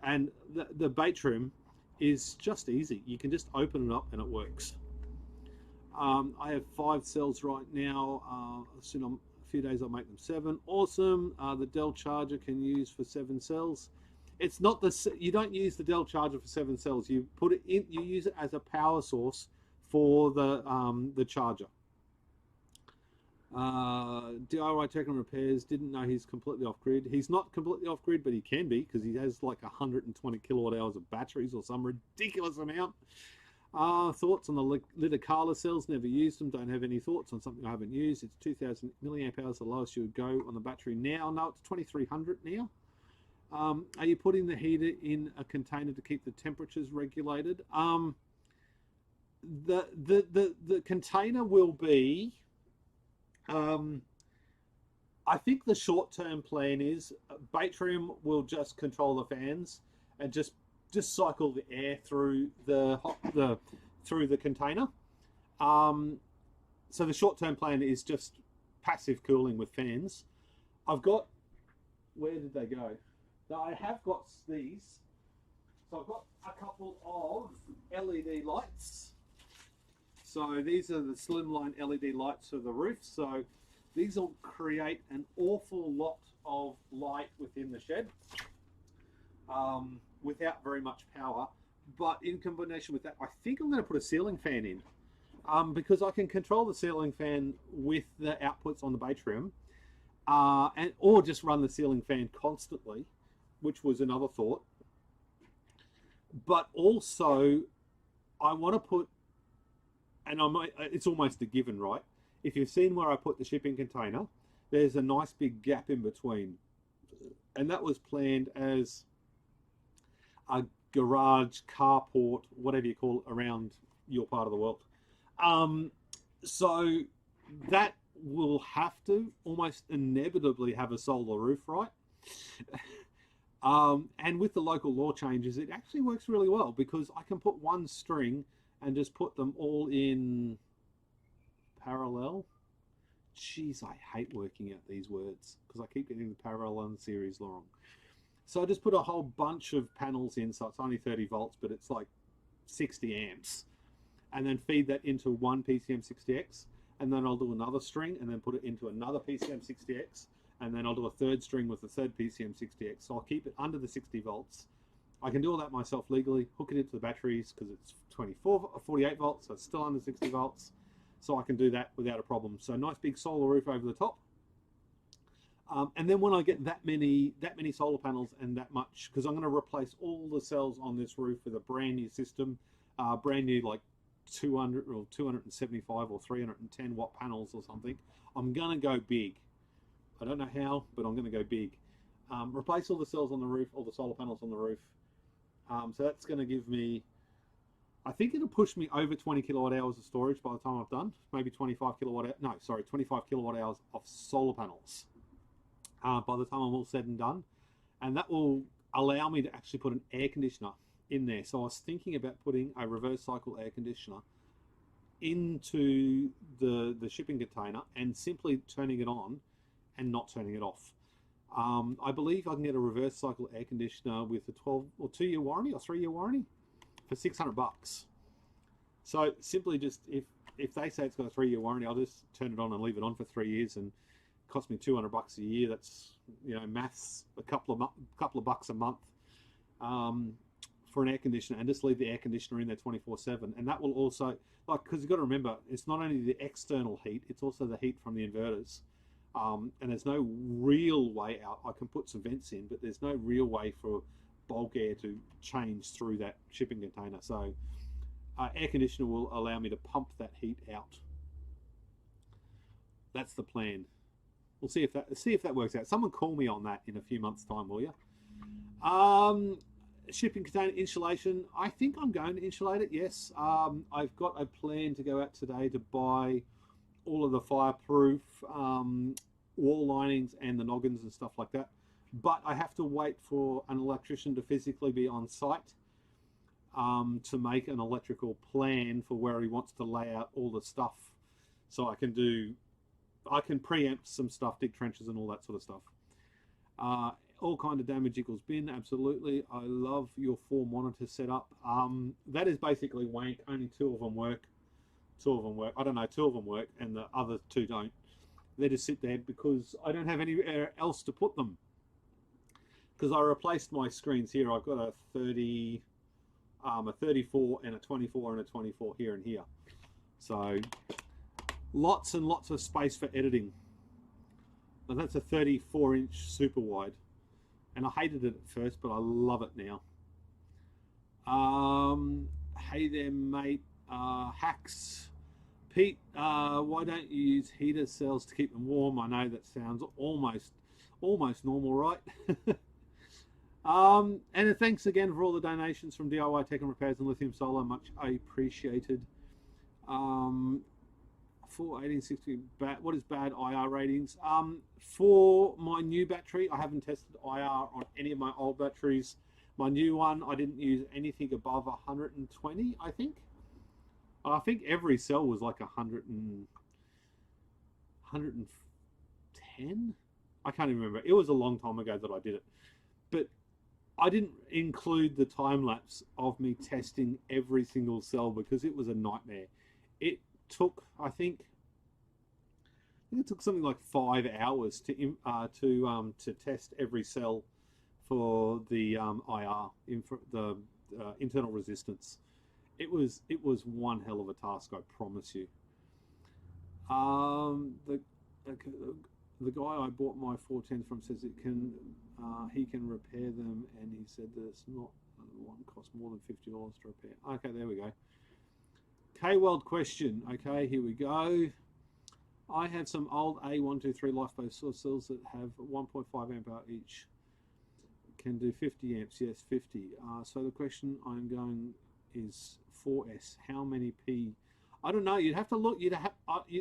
And the Batrium is just easy. You can just open it up and it works. I have 5 cells right now. Soon a few days I'll make them 7. Awesome. The Dell charger can use for 7 cells. It's not you don't use the Dell charger for 7 cells. You put it in. You use it as a power source for the charger. DIY Tech and Repairs didn't know he's completely off grid. He's not completely off grid, but he can be, because he has like 120 kilowatt hours of batteries or some ridiculous amount. Thoughts on the Lidocala cells? Never used them. Don't have any thoughts on something I haven't used. It's 2,000 milliamp hours, the lowest you would go on the battery now. No, it's 2,300 now. Are you putting the heater in a container to keep the temperatures regulated? The container will be. I think the short-term plan is Batrium will just control the fans and just cycle the air through the container. So the short-term plan is just passive cooling with fans. I've got, where did they go? Now I have got these. So I've got a couple of LED lights. So these are the slimline LED lights for the roof. So these will create an awful lot of light within the shed without very much power. But in combination with that, I think I'm going to put a ceiling fan in because I can control the ceiling fan with the outputs on the Batrium. or just run the ceiling fan constantly, which was another thought. But also, I want to put, and it's almost a given, right? If you've seen where I put the shipping container, there's a nice big gap in between, and that was planned as a garage, carport, whatever you call it, around your part of the world. So that will have to almost inevitably have a solar roof, right? And with the local law changes, it actually works really well because I can put one string and just put them all in parallel. Jeez, I hate working out these words because I keep getting the parallel series wrong. So I just put a whole bunch of panels in, so it's only 30 volts, but it's like 60 amps. And then feed that into one PCM60X, and then I'll do another string, and then put it into another PCM60X, and then I'll do a third string with the third PCM60X. So I'll keep it under the 60 volts. I can do all that myself legally, hook it into the batteries because it's 48 volts, so it's still under 60 volts. So I can do that without a problem. So nice big solar roof over the top. And then when I get that many solar panels and that much, because I'm going to replace all the cells on this roof with a brand new system, brand new like 200 or 275 or 310 watt panels or something. I'm going to go big. I don't know how, but I'm going to go big. Replace all the cells on the roof, all the solar panels on the roof. So that's going to give me, I think it'll push me over 20 kilowatt hours of storage by the time I've done. Maybe 25 kilowatt hours of solar panels by the time I'm all said and done. And that will allow me to actually put an air conditioner in there. So I was thinking about putting a reverse cycle air conditioner into the shipping container and simply turning it on and not turning it off. I believe I can get a reverse cycle air conditioner with a 12 or 2-year warranty or 3-year warranty for $600. So simply just, if they say it's got a 3-year warranty, I'll just turn it on and leave it on for 3 years, and it cost me $200 a year. That's, you know, maths, a couple of bucks a month for an air conditioner, and just leave the air conditioner in there 24/7. And that will also, like, because you've got to remember, it's not only the external heat, it's also the heat from the inverters. And there's no real way out. I can put some vents in, but there's no real way for bulk air to change through that shipping container. So air conditioner will allow me to pump that heat out. That's the plan. We'll see if that works out. Someone call me on that in a few months' time, will you? Shipping container insulation. I think I'm going to insulate it. Yes. I've got a plan to go out today to buy all of the fireproof wall linings and the noggins and stuff like that. But I have to wait for an electrician to physically be on site to make an electrical plan for where he wants to lay out all the stuff. So I can preempt some stuff, dig trenches and all that sort of stuff. All kind of damage equals bin, absolutely. I love your 4 monitor setup. That is basically wank. Only 2 of them work. 2 of them work. I don't know, 2 of them work and the other 2 don't. They just sit there because I don't have anywhere else to put them. Because I replaced my screens here. I've got a 30, a 34 and a 24 and a 24 here and here. So lots and lots of space for editing. And that's a 34-inch super wide. And I hated it at first, but I love it now. Hey there, mate. Hacks. Pete, why don't you use heater cells to keep them warm? I know that sounds almost normal, right? And thanks again for all the donations from DIY Tech and Repairs and Lithium Solar. Much appreciated. For 1860, what is bad IR ratings? For my new battery, I haven't tested IR on any of my old batteries. My new one, I didn't use anything above 120, I think. I think every cell was like 110. I can't even remember. It was a long time ago that I did it. But I didn't include the time lapse of me testing every single cell because it was a nightmare. It took, I think it took something like 5 hours to test every cell for the IR, the internal resistance. It was one hell of a task, I promise you. The guy I bought my 410s from says he can repair them, and he said that it's not one cost more than $50 to repair. Okay, there we go. K-Weld question. Okay, here we go. I have some old A123 lifeboat source cells that have 1.5 amp hour each. Can do 50 amps. Yes, 50. So the question I'm going is 4S. How many P? I don't know. You'd have to look. You'd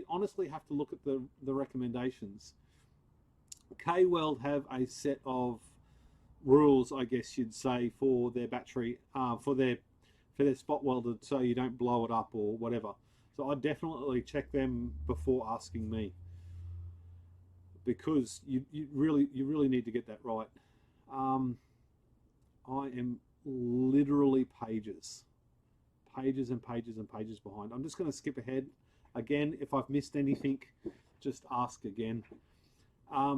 honestly have to look at the recommendations. K-Weld have a set of rules, I guess you'd say, for their battery, for their spot welded, so you don't blow it up or whatever. So I'd definitely check them before asking me, because you really need to get that right. I am literally pages and pages and pages behind. I'm just going to skip ahead. Again, if I've missed anything, just ask again.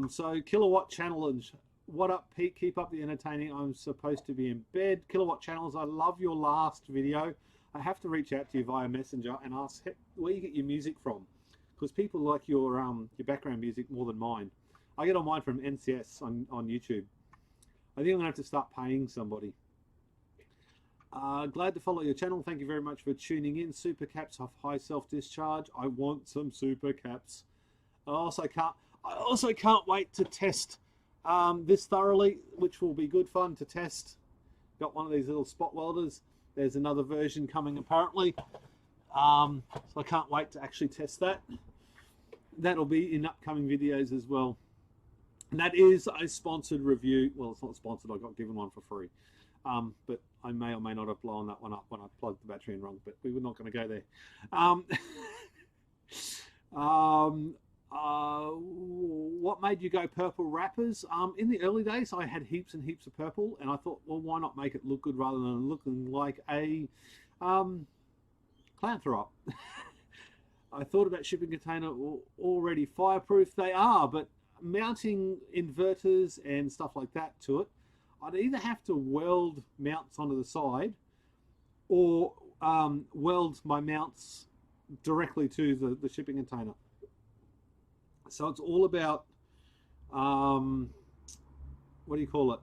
So kilowatt challenge. What up, Pete? Keep up the entertaining. I'm supposed to be in bed. Kilowatt channels. I love your last video. I have to reach out to you via Messenger and ask where you get your music from, because people like your background music more than mine. I get all mine from NCS on YouTube. I think I'm gonna have to start paying somebody. Glad to follow your channel. Thank you very much for tuning in. Super caps of high self-discharge. I want some super caps. I also can't wait to test this thoroughly, which will be good fun to test. Got one of these little spot welders. There's another version coming apparently. So I can't wait to actually test that. That'll be in upcoming videos as well. And that is a sponsored review. Well, it's not sponsored. I got given one for free. But I may or may not have blown that one up when I plugged the battery in wrong, but we were not going to go there. What made you go purple wrappers? In the early days, I had heaps and heaps of purple, and I thought, well, why not make it look good rather than looking like a plant throw up? I thought about shipping container already fireproof. They are, but mounting inverters and stuff like that to it, I'd either have to weld mounts onto the side or weld my mounts directly to the shipping container. So it's all about, what do you call it?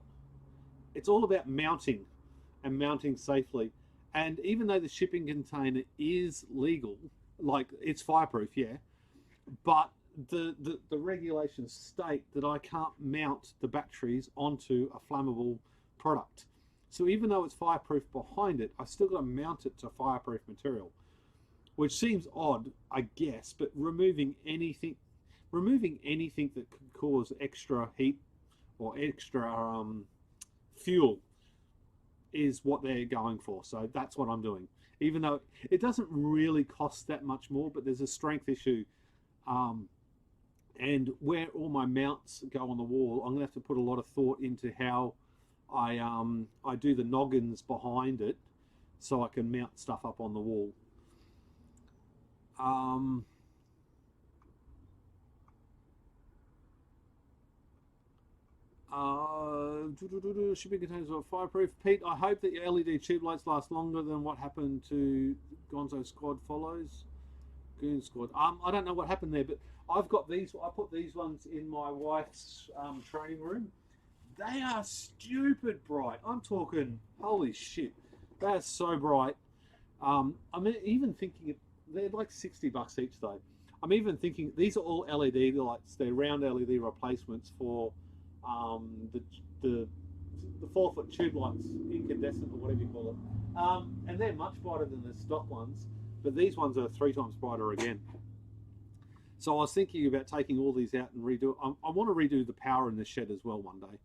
It's all about mounting and mounting safely. And even though the shipping container is legal, like it's fireproof, yeah, but the regulations state that I can't mount the batteries onto a flammable product. So even though it's fireproof behind it, I still got to mount it to fireproof material, which seems odd, I guess, but removing anything that could cause extra heat or extra fuel is what they're going for. So that's what I'm doing, even though it doesn't really cost that much more, but there's a strength issue. And where all my mounts go on the wall, I'm gonna have to put a lot of thought into how I do the noggins behind it so I can mount stuff up on the wall. Shipping containers are fireproof. Pete, I hope that your LED tube lights last longer than what happened to Gonzo Squad follows. Goon Squad. I don't know what happened there, but I've got these. I put these ones in my wife's training room. They are stupid bright. I'm talking, holy shit. They are so bright. I'm even thinking they're like $60 each though. I'm even thinking these are all LED lights. They're round LED replacements for the 4-foot tube lights, incandescent or whatever you call it. And they're much brighter than the stock ones, but these ones are 3 times brighter again. So I was thinking about taking all these out and redo. I want to redo the power in the shed as well one day.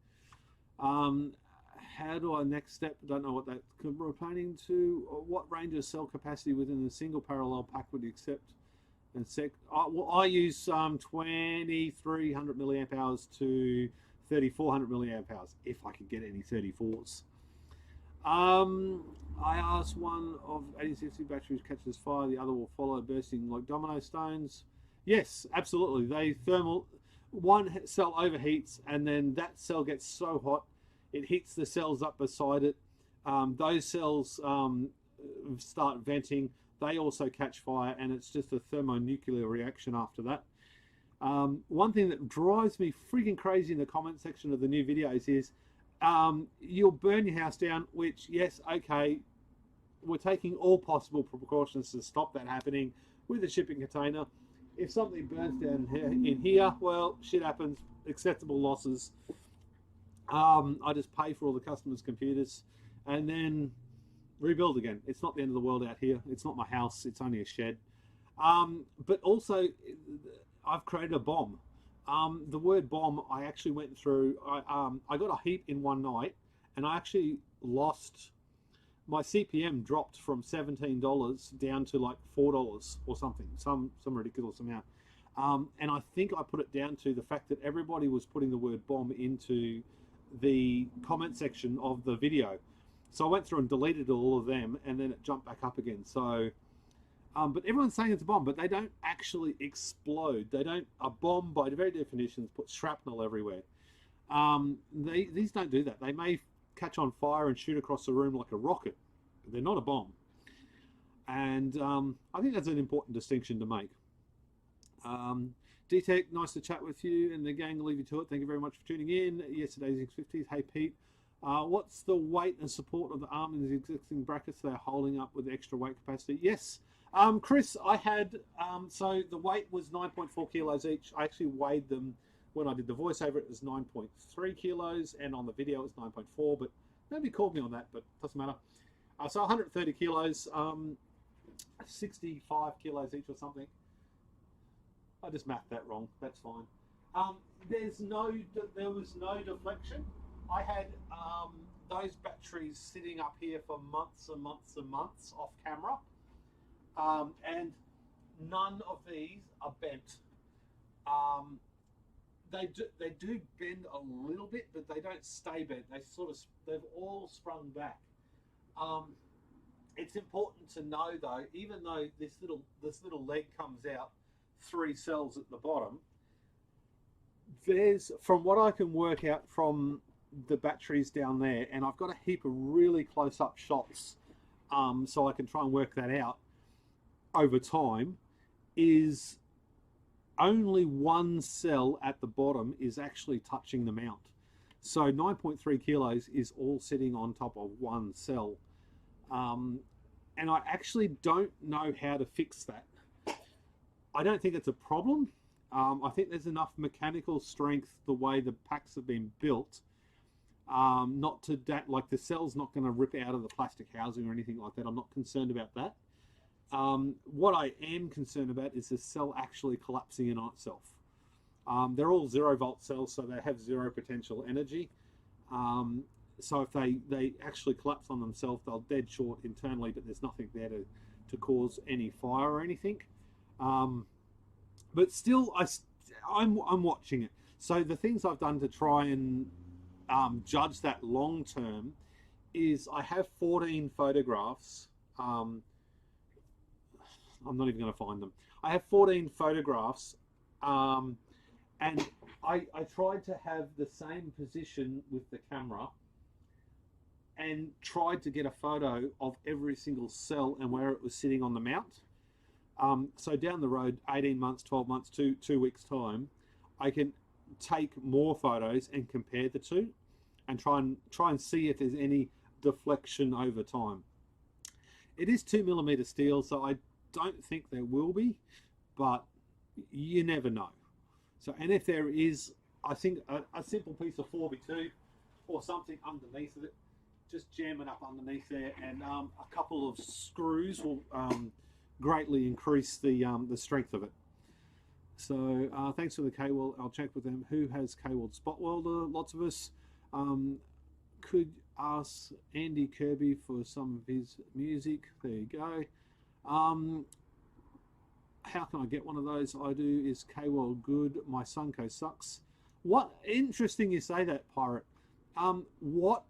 How do I next step? Don't know what that could be pertaining to. What range of cell capacity within the single parallel pack would you accept? And well, I use 2300 milliamp hours to 3400 milliamp hours if I could get any 34s. I asked one of 1860 batteries catches fire, the other will follow, bursting like domino stones. Yes, absolutely. They thermal. One cell overheats, and then that cell gets so hot, it heats the cells up beside it. Those cells start venting. They also catch fire, and it's just a thermonuclear reaction after that. One thing that drives me freaking crazy in the comment section of the new videos is you'll burn your house down, which, yes, okay, we're taking all possible precautions to stop that happening with a shipping container. If something burns down in here, well, shit happens, acceptable losses. I just pay for all the customers' computers and then rebuild again. It's not the end of the world out here. It's not my house. It's only a shed. But also, I've created a bomb. The word bomb, I actually went through. I got a heap in one night, and I actually lost. My CPM dropped from $17 down to like $4 or something, some ridiculous amount. And I think I put it down to the fact that everybody was putting the word bomb into the comment section of the video. So I went through and deleted all of them, and then it jumped back up again. So, but everyone's saying it's a bomb, but they don't actually explode. They don't. A bomb, by very definitions, puts shrapnel everywhere. These don't do that. They may catch on fire and shoot across the room like a rocket. But they're not a bomb. And I think that's an important distinction to make. DTech, nice to chat with you, and the gang will leave you to it. Thank you very much for tuning in. Yesterday's X50s. Hey Pete, what's the weight and support of the arm in the existing brackets they're holding up with the extra weight capacity? Yes, Chris, I had, so the weight was 9.4 kilos each. I actually weighed them when I did the voiceover. It was 9.3 kilos, and on the video it was 9.4, but nobody called me on that, but doesn't matter. So 130 kilos, 65 kilos each or something. I just mapped that wrong. That's fine. There was no deflection. I had those batteries sitting up here for months and months and months off camera, and none of these are bent. They do bend a little bit, but they don't stay bent. They've all sprung back. It's important to know though, even though this little leg comes out 3 cells at the bottom, there's, from what I can work out from the batteries down there, and I've got a heap of really close-up shots, so I can try and work that out over time, is only 1 cell at the bottom is actually touching the mount. So 9.3 kilos is all sitting on top of 1 cell. And I actually don't know how to fix that. I don't think it's a problem. I think there's enough mechanical strength the way the packs have been built, not to that, like the cell's not going to rip out of the plastic housing or anything like that. I'm not concerned about that. What I am concerned about is the cell actually collapsing in on itself. They're all 0-volt cells, so they have 0 potential energy. So if they actually collapse on themselves, they'll dead short internally, but there's nothing there to cause any fire or anything. But still, I'm watching it. So the things I've done to try and judge that long term is I have 14 photographs. I'm not even going to find them. I have 14 photographs, and I tried to have the same position with the camera and tried to get a photo of every single cell and where it was sitting on the mount. So down the road, 18 months, 12 months, 2 weeks time, I can take more photos and compare the two and try and see if there's any deflection over time. It is 2mm steel, so I don't think there will be, but you never know. So, and if there is, I think a simple piece of 4x2 or something underneath of it, just jam it up underneath there, and a couple of screws will greatly increase the strength of it. So thanks for the K-Wall. I'll check with them. Who has K-Walled spot welder? Lots of us. Could ask Andy Kirby for some of his music. There you go. How can I get one of those? I do. Is K-Wall good? My Sunco sucks. What interesting you say that, Pirate. What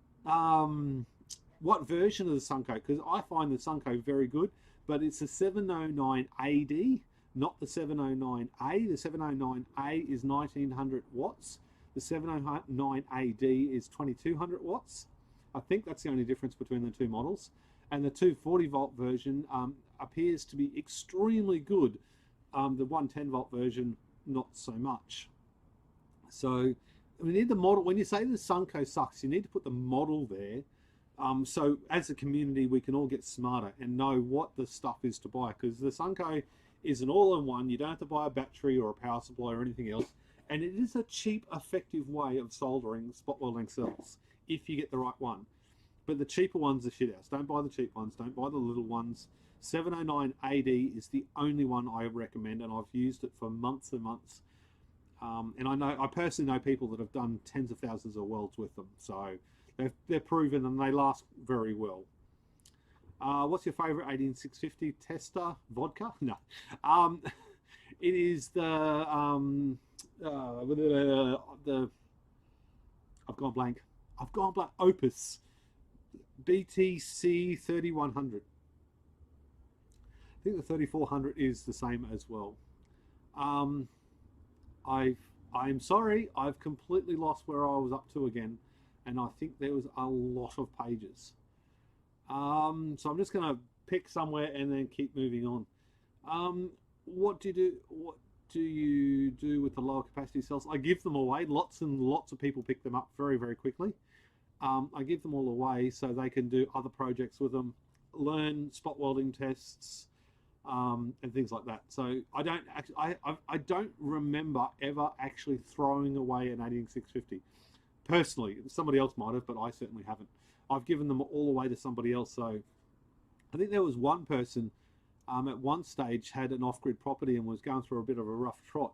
version of the Sunco? Because I find the Sunco very good, but it's a 709 AD, not the 709A. The 709A is 1900 watts. The 709 AD is 2200 watts. I think that's the only difference between the two models. And the 240 volt version appears to be extremely good. The 110 volt version not so much. So we need the model. When you say the Sunco sucks, you need to put the model there. So as a community, we can all get smarter and know what the stuff is to buy, because the Sunco is an all-in-one. You don't have to buy a battery or a power supply or anything else. And it is a cheap, effective way of soldering spot welding cells if you get the right one. But the cheaper ones are shit house. Don't buy the cheap ones. Don't buy the little ones. 709 AD is the only one I recommend, and I've used it for months and months. And I personally know people that have done tens of thousands of welds with them. So they're proven and they last very well. What's your favorite 18650 tester? Vodka? No. It is the I've gone blank. Opus BTC 3100. I think the 3400 is the same as well. I'm sorry, I've completely lost where I was up to again, and I think there was a lot of pages. So I'm just going to pick somewhere and then keep moving on. What do you do with the lower capacity cells? I give them away. Lots and lots of people pick them up very, very quickly. I give them all away so they can do other projects with them, learn spot welding tests, and things like that. So I don't remember ever actually throwing away an 18650 personally. Somebody else might have, but I certainly haven't. I've given them all away to somebody else. So I think there was one person at one stage had an off-grid property and was going through a bit of a rough trot,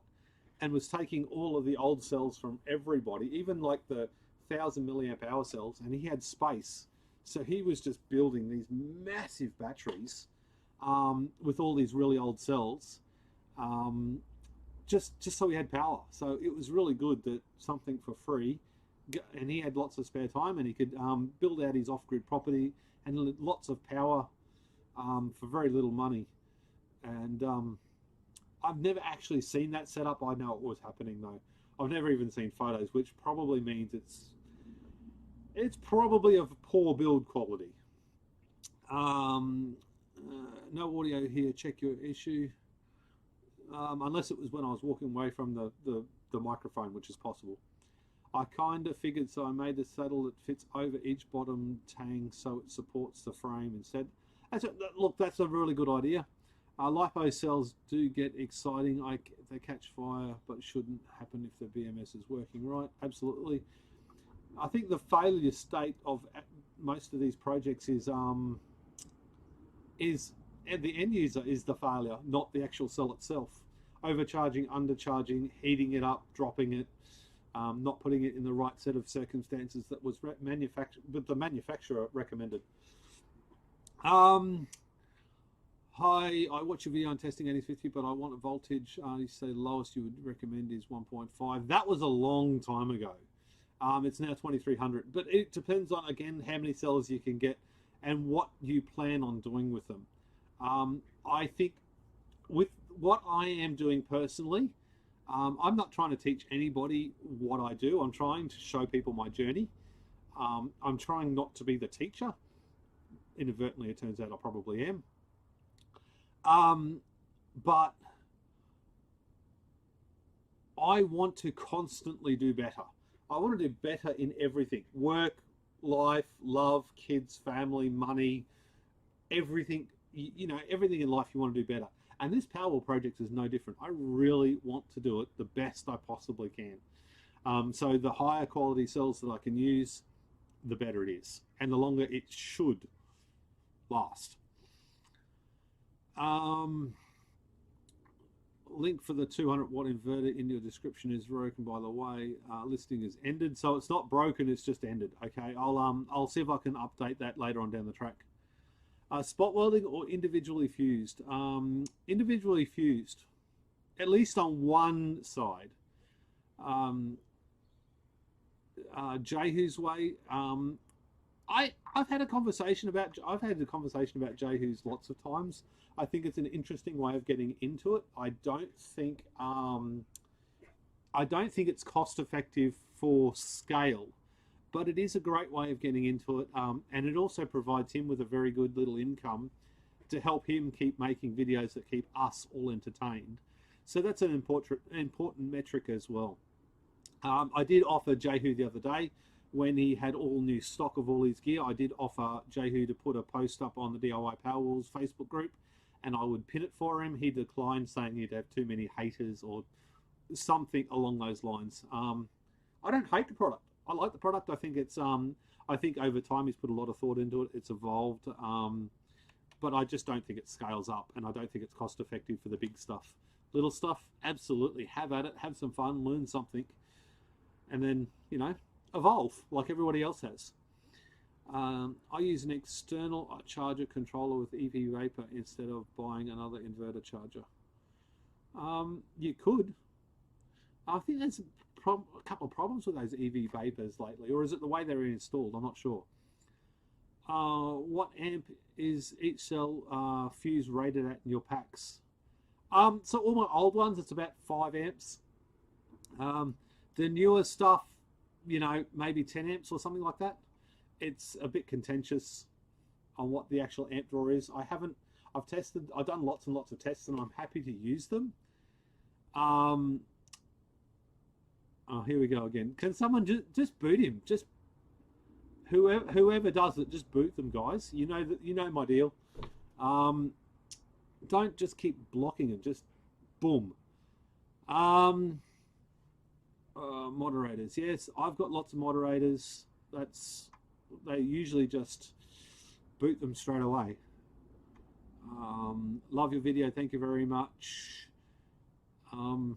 and was taking all of the old cells from everybody, even like the 1000 milliamp hour cells, and he had space, so he was just building these massive batteries with all these really old cells, just so he had power. So it was really good that something for free, and he had lots of spare time, and he could build out his off-grid property and lots of power for very little money. And I've never actually seen that setup. I know it was happening though. I've never even seen photos, which probably means it's probably of poor build quality. No audio here. Check your issue. Unless it was when I was walking away from the microphone, which is possible. I kind of figured, so I made the saddle that fits over each bottom tang so it supports the frame instead. Look, that's a really good idea. LiPo cells do get exciting. They catch fire, but shouldn't happen if the BMS is working right. Absolutely. I think the failure state of most of these projects is the end user is the failure, not the actual cell itself. Overcharging, undercharging, heating it up, dropping it, not putting it in the right set of circumstances that was the manufacturer recommended. Hi, I watch your video on testing 8050, but I want a voltage. You say the lowest you would recommend is 1.5. That was a long time ago. It's now 2300, but it depends on, again, how many cells you can get and what you plan on doing with them. I think with what I am doing personally, I'm not trying to teach anybody what I do. I'm trying to show people my journey. I'm trying not to be the teacher. Inadvertently, it turns out I probably am. But I want to constantly do better. I want to do better in everything. Work, life, love, kids, family, money, everything. You know, everything in life you want to do better. And this Powerwall project is no different. I really want to do it the best I possibly can. So the higher quality cells that I can use, the better it is. And the longer it should last. Link for the 200 watt inverter in your description is broken, by the way. Listing is ended, so it's not broken, it's just ended. Okay, I'll see if I can update that later on down the track. Spot welding or individually fused? Individually fused, at least on one side. Jehu's way. I've had a conversation about Jehu's lots of times. I think it's an interesting way of getting into it. I don't think it's cost effective for scale, but it is a great way of getting into it, and it also provides him with a very good little income to help him keep making videos that keep us all entertained. So that's an important metric as well. I did offer Jehu the other day when he had all new stock of all his gear. I did offer Jehu to put a post up on the DIYPowerwalls Facebook group, and I would pin it for him. He declined, saying he'd have too many haters or something along those lines. I don't hate the product. I like the product. I think it's I think over time he's put a lot of thought into it. It's evolved, but I just don't think it scales up, and I don't think it's cost effective for the big stuff. Little stuff, absolutely, have at it, have some fun, learn something, and then, you know, evolve like everybody else has. I use an external charger controller with EV Vapor instead of buying another inverter charger. You could. I think there's a couple of problems with those EV Vapors lately, or is it the way they're installed? I'm not sure. What amp is each cell fuse rated at in your packs? So all my old ones, it's about 5 amps. The newer stuff, you know, maybe 10 amps or something like that. It's a bit contentious on what the actual amp draw is. I've done lots and lots of tests, and I'm happy to use them. Oh, here we go again. Can someone just boot him? Just whoever does it, just boot them, guys. You know my deal. Don't just keep blocking it. Just boom. Moderators. Yes, I've got lots of moderators. They usually just boot them straight away. Love your video. Thank you very much. Do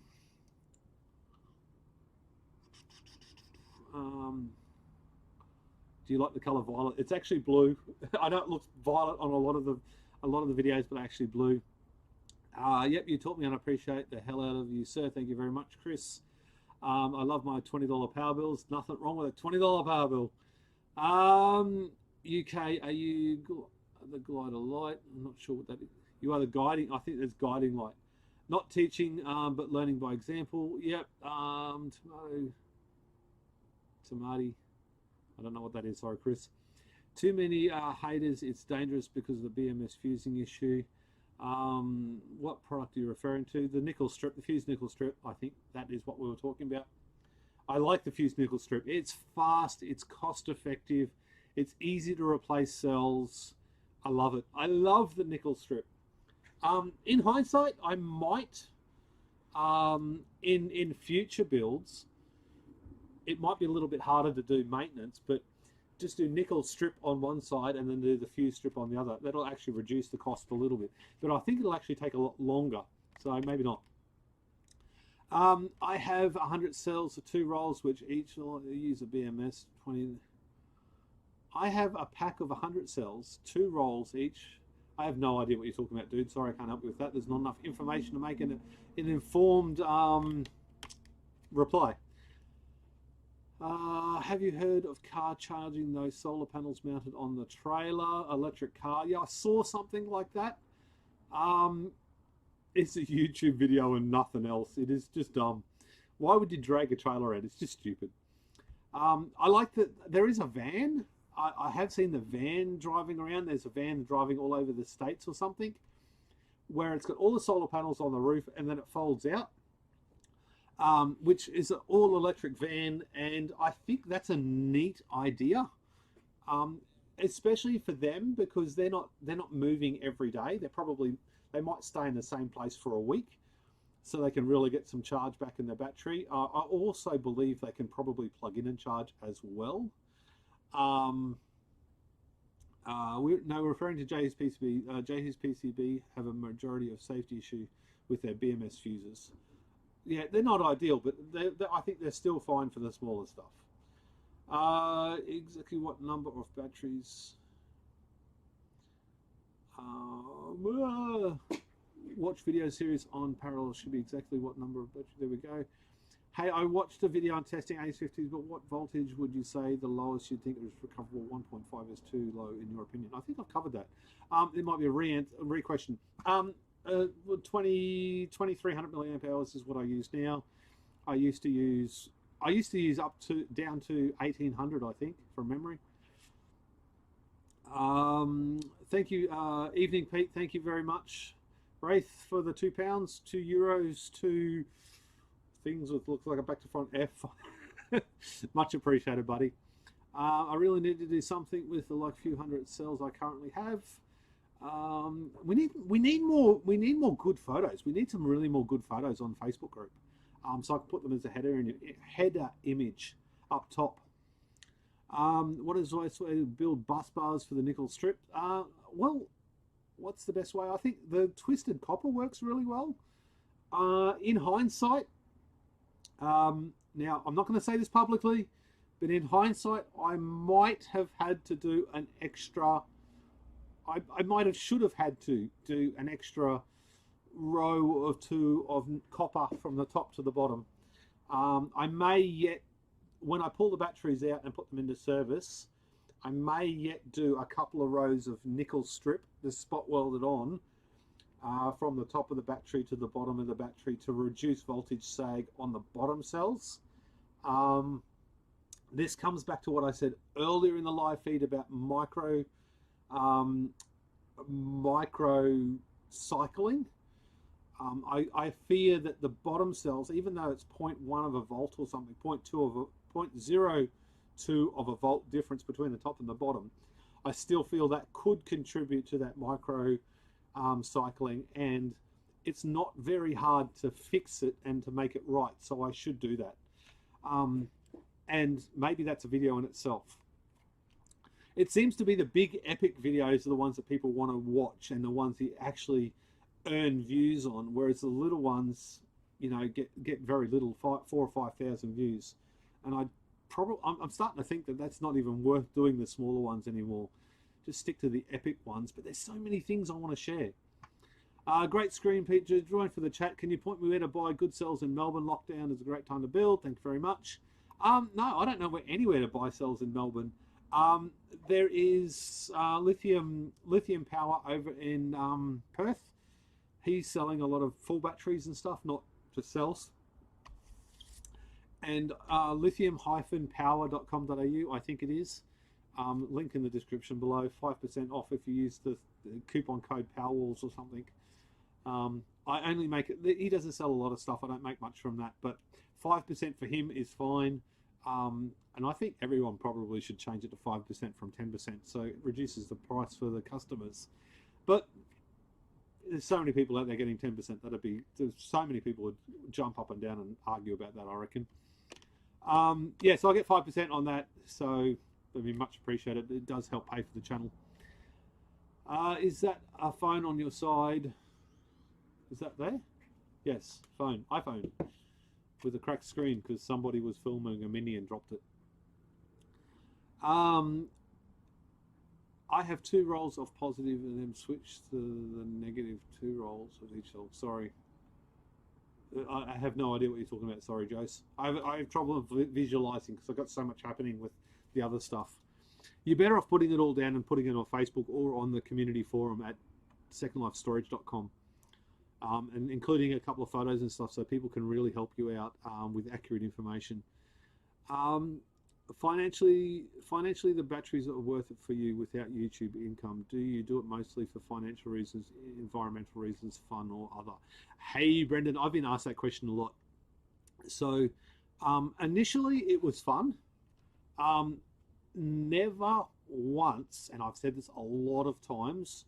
you like the color violet? It's actually blue. I know it looks violet on a lot of the videos, but actually blue. Yep, you taught me, and I appreciate the hell out of you, sir. Thank you very much, Chris. I love my $20 power bills. Nothing wrong with a $20 power bill. UK, are you the glider light? I'm not sure what that is. You are the guiding. I think there's guiding light. Not teaching, but learning by example. Yep. Tomato. I don't know what that is. Sorry, Chris. Too many haters. It's dangerous because of the BMS fusing issue. What product are you referring to? The nickel strip, the fused nickel strip. I think that is what we were talking about. I like the fused nickel strip. It's fast, it's cost effective, it's easy to replace cells. I love it. I love the nickel strip. In hindsight, I might, in future builds, it might be a little bit harder to do maintenance, but just do nickel strip on one side and then do the fuse strip on the other. That'll actually reduce the cost a little bit, but I think it'll actually take a lot longer, so maybe not. I have 100 cells of 2 rolls, which each use a BMS 20. I have a pack of 100 cells, 2 rolls each. I have no idea what you're talking about, dude. Sorry, I can't help you with that. There's not enough information to make an informed reply. Have you heard of car charging those solar panels mounted on the trailer? Electric car? Yeah, I saw something like that. It's a YouTube video and nothing else. It is just dumb. Why would you drag a trailer out? It's just stupid. I like that there is a van. I have seen the van driving around. There's a van driving all over the States or something, where it's got all the solar panels on the roof and then it folds out. Which is an all-electric van, and I think that's a neat idea, especially for them, because they're not moving every day. They might stay in the same place for a week, so they can really get some charge back in their battery. I also believe they can probably plug in and charge as well. We're referring to Jehu's PCB. Jehu's PCB have a majority of safety issue with their BMS fuses. Yeah, they're not ideal, but I think they're still fine for the smaller stuff. Exactly what number of batteries? Watch video series on parallel should be exactly what number of batteries. There we go. Hey, I watched a video on testing Ace50s, but what voltage would you say the lowest you'd think it was recoverable? 1.5 is too low in your opinion? I think I've covered that. It might be a re-question. 2300 milliamp hours is what I use now. I used to use down to 1800, I think, from memory. Thank you, Evening Pete. Thank you very much Wraith for the £2, €2, 2 things with looks like a back to front F. Much appreciated, buddy. I really need to do something with the like few hundred cells I currently have. We need more good photos. We need some really more good photos on the Facebook group. So I can put them as a header image up top. What is the best way to build bus bars for the nickel strip? Well, what's the best way? I think the twisted copper works really well. In hindsight, now I'm not going to say this publicly, but in hindsight, I might have had to do an extra. I should have had to do an extra row or two of copper from the top to the bottom. I may yet, when I pull the batteries out and put them into service, I may yet do a couple of rows of nickel strip, the spot welded on, from the top of the battery to the bottom of the battery to reduce voltage sag on the bottom cells. This comes back to what I said earlier in the live feed about micro cycling. I fear that the bottom cells, even though it's 0.1 of a volt or something, 0.02 of a volt difference between the top and the bottom, I still feel that could contribute to that micro cycling, and it's not very hard to fix it and to make it right, so I should do that. And maybe that's a video in itself. It seems to be the big epic videos are the ones that people want to watch and the ones that actually earn views on, whereas the little ones, you know, get very little, 4,000 or 5,000 views. And I'm starting to think that that's not even worth doing the smaller ones anymore. Just stick to the epic ones. But there's so many things I want to share. Great screen, Peter. Join for the chat. Can you point me where to buy good cells in Melbourne? Lockdown is a great time to build. Thank you very much. No, I don't know anywhere to buy cells in Melbourne. There is lithium power over in Perth. He's selling a lot of full batteries and stuff, not just cells. And lithium-power.com.au, I think it is. Link in the description below. 5% off if you use the coupon code Powerwalls or something. I only make it. He doesn't sell a lot of stuff. I don't make much from that, but 5% for him is fine. And I think everyone probably should change it to 5% from 10%, so it reduces the price for the customers. But there's so many people out there getting 10%. There's so many people would jump up and down and argue about that, I reckon. Yeah, so I get 5% on that, so that'd be much appreciated. It does help pay for the channel. Is that a phone on your side? Is that there? Yes, phone, iPhone, with a cracked screen because somebody was filming a Mini and dropped it. I have 2 rolls of positive and then switch to the negative 2 rolls of each cell. Sorry. I have no idea what you're talking about. Sorry, Jose. I have trouble visualizing because I've got so much happening with the other stuff. You're better off putting it all down and putting it on Facebook or on the community forum at secondlifestorage.com, and including a couple of photos and stuff so people can really help you out with accurate information. Financially, the batteries are worth it for you without YouTube income. Do you do it mostly for financial reasons, environmental reasons, fun, or other? Hey, Brendan, I've been asked that question a lot. So initially it was fun. Never once, and I've said this a lot of times,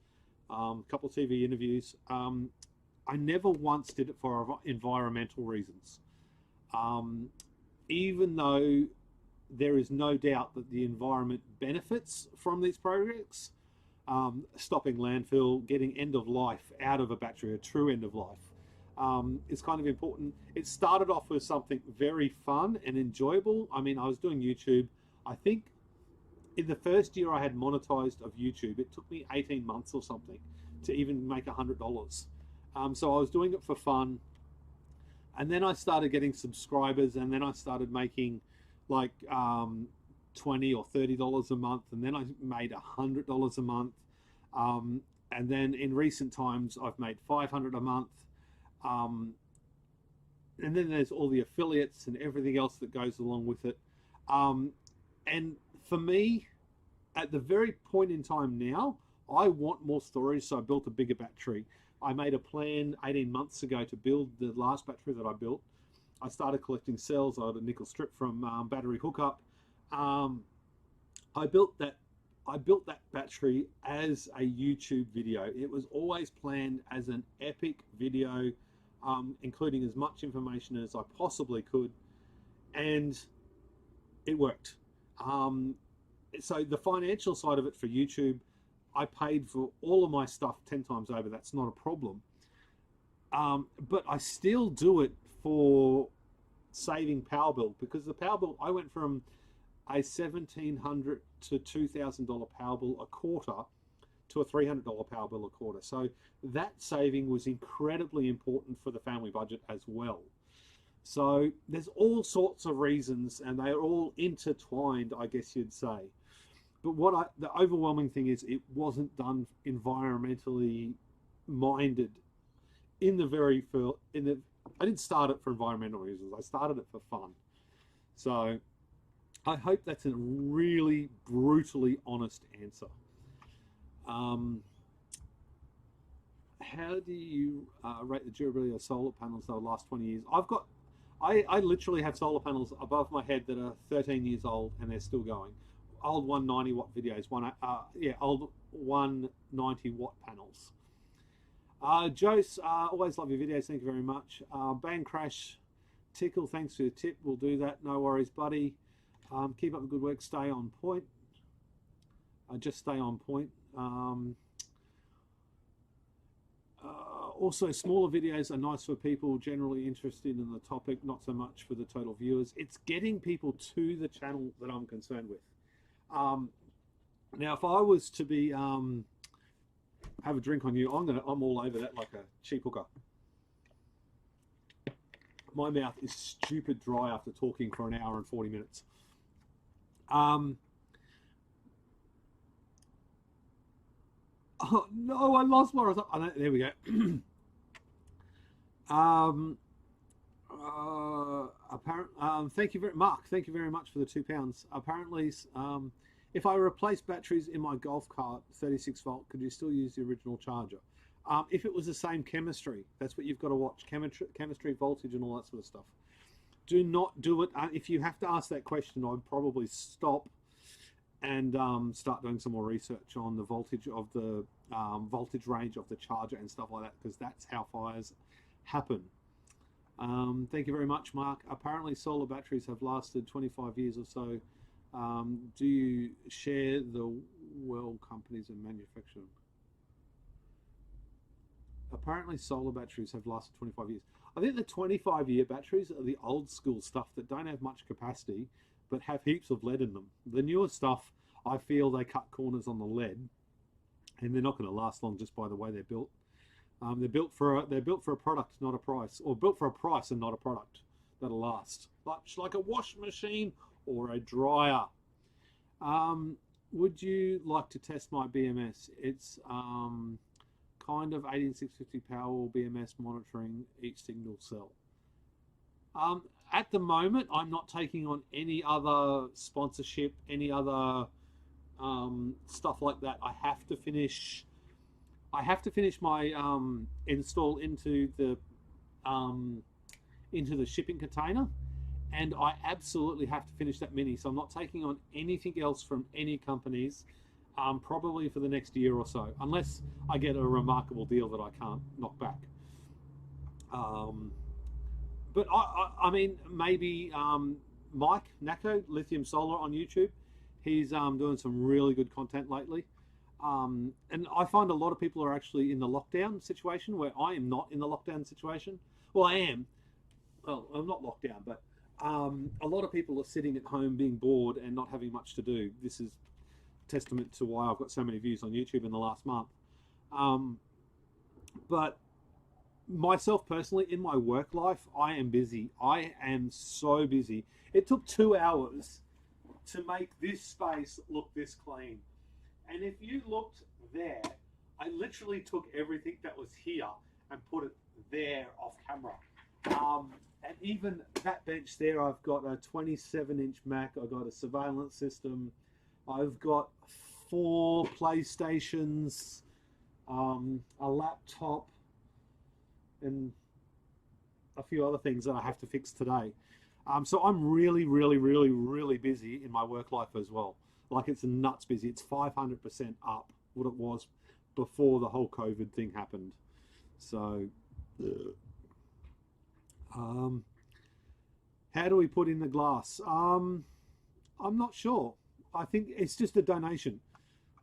a couple of TV interviews, I never once did it for environmental reasons. Even though there is no doubt that the environment benefits from these projects, stopping landfill, getting end of life out of a battery, a true end of life, is kind of important. It started off with something very fun and enjoyable. I mean, I was doing YouTube. I think in the first year I had monetized of YouTube, it took me 18 months or something to even make $100. So I was doing it for fun. And then I started getting subscribers, and then I started making like $20 or $30 a month, and then I made $100 a month, and then in recent times I've made $500 a month, and then there's all the affiliates and everything else that goes along with it. And for me, at the very point in time now, I want more storage, so I built a bigger battery. I made a plan 18 months ago to build the last battery that I built. I started collecting cells. I had a nickel strip from Battery Hookup. I built that battery as a YouTube video. It was always planned as an epic video, including as much information as I possibly could, and it worked. So the financial side of it for YouTube, I paid for all of my stuff 10 times over. That's not a problem. But I still do it for saving power bill, because the power bill, I went from a $1,700 to $2,000 power bill a quarter to a $300 power bill a quarter. So that saving was incredibly important for the family budget as well. So there's all sorts of reasons, and they are all intertwined, I guess you'd say. But the overwhelming thing is, it wasn't done environmentally minded in the very first. I didn't start it for environmental reasons. I started it for fun. So I hope that's a really brutally honest answer. How do you rate the durability of solar panels over the last 20 years? I literally have solar panels above my head that are 13 years old and they're still going. Old 190 watt videos, old 190 watt panels. Jose, always love your videos, thank you very much. Bang Crash Tickle, thanks for your tip, we'll do that, no worries buddy. Keep up the good work, stay on point. Just stay on point. Also, smaller videos are nice for people generally interested in the topic, not so much for the total viewers. It's getting people to the channel that I'm concerned with. Now, if I was to be have a drink on you, I'm all over that like a cheap hooker. My mouth is stupid dry after talking for an hour and 40 minutes. Oh no, I lost what I was. Oh, there we go. Thank you very Mark. Thank you very much for the £2. Apparently, if I replace batteries in my golf cart, 36 volt, could you still use the original charger? If it was the same chemistry, that's what you've got to watch. Chemistry, voltage, and all that sort of stuff. Do not do it. If you have to ask that question, I'd probably stop and start doing some more research on the voltage of the voltage range of the charger and stuff like that, because that's how fires happen. Thank you very much, Mark. Apparently solar batteries have lasted 25 years or so. Do you share the well companies and manufacture them? Apparently solar batteries have lasted 25 years. I think the 25-year batteries are the old school stuff that don't have much capacity but have heaps of lead in them. The newer stuff, I feel they cut corners on the lead, and they're not going to last long just by the way they're built. They're built for a product, not a price, or built for a price and not a product that'll last. Like a washing machine or a dryer. Would you like to test my BMS? It's kind of 18650 Powerwall BMS monitoring each signal cell. At the moment, I'm not taking on any other sponsorship, any other stuff like that. I have to finish my install into the shipping container, and I absolutely have to finish that mini. So I'm not taking on anything else from any companies, probably for the next year or so, unless I get a remarkable deal that I can't knock back. But I mean, maybe Mike Nako, Lithium Solar on YouTube, he's doing some really good content lately. And I find a lot of people are actually in the lockdown situation, where I am not in the lockdown situation. Well, I am. Well, I'm not locked down, but a lot of people are sitting at home being bored and not having much to do. This is testament to why I've got so many views on YouTube in the last month. But myself personally, in my work life, I am busy. I am so busy. It took 2 hours to make this space look this clean. And if you looked there, I literally took everything that was here and put it there off camera. And even that bench there, I've got a 27-inch Mac, I've got a surveillance system, I've got 4 PlayStations, a laptop, and a few other things that I have to fix today. So I'm really, really, really, really busy in my work life as well. Like, it's nuts busy. It's 500% up what it was before the whole COVID thing happened. So, how do we put in the glass? I'm not sure. I think it's just a donation.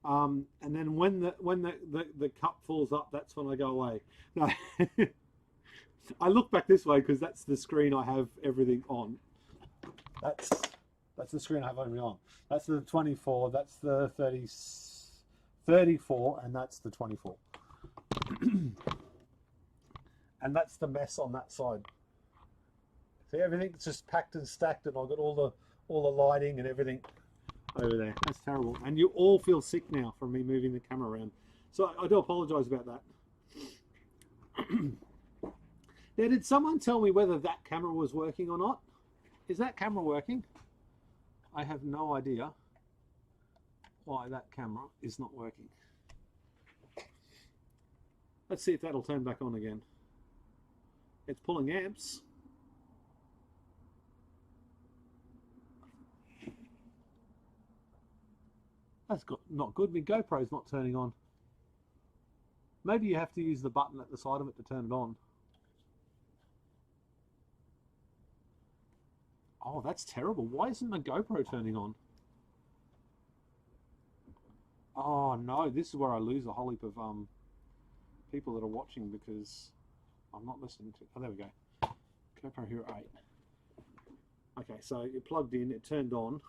And then when the cup falls up, that's when I go away. No. I look back this way because that's the screen I have everything on. That's the screen I have everything on. That's the 24, that's the 34, and that's the 24. And that's the mess on that side. See, everything's just packed and stacked, and I've got all the lighting and everything over there. That's terrible. And you all feel sick now from me moving the camera around. So I do apologise about that. Now, did someone tell me whether that camera was working or not? Is that camera working? I have no idea why that camera is not working. Let's see if that'll turn back on again. It's pulling amps. That's not good. My GoPro's not turning on. Maybe you have to use the button at the side of it to turn it on. Oh, that's terrible. Why isn't my GoPro turning on? Oh no, this is where I lose a whole heap of people that are watching because I'm not listening to. Oh, there we go. GoPro Hero 8. Okay, so it plugged in, it turned on,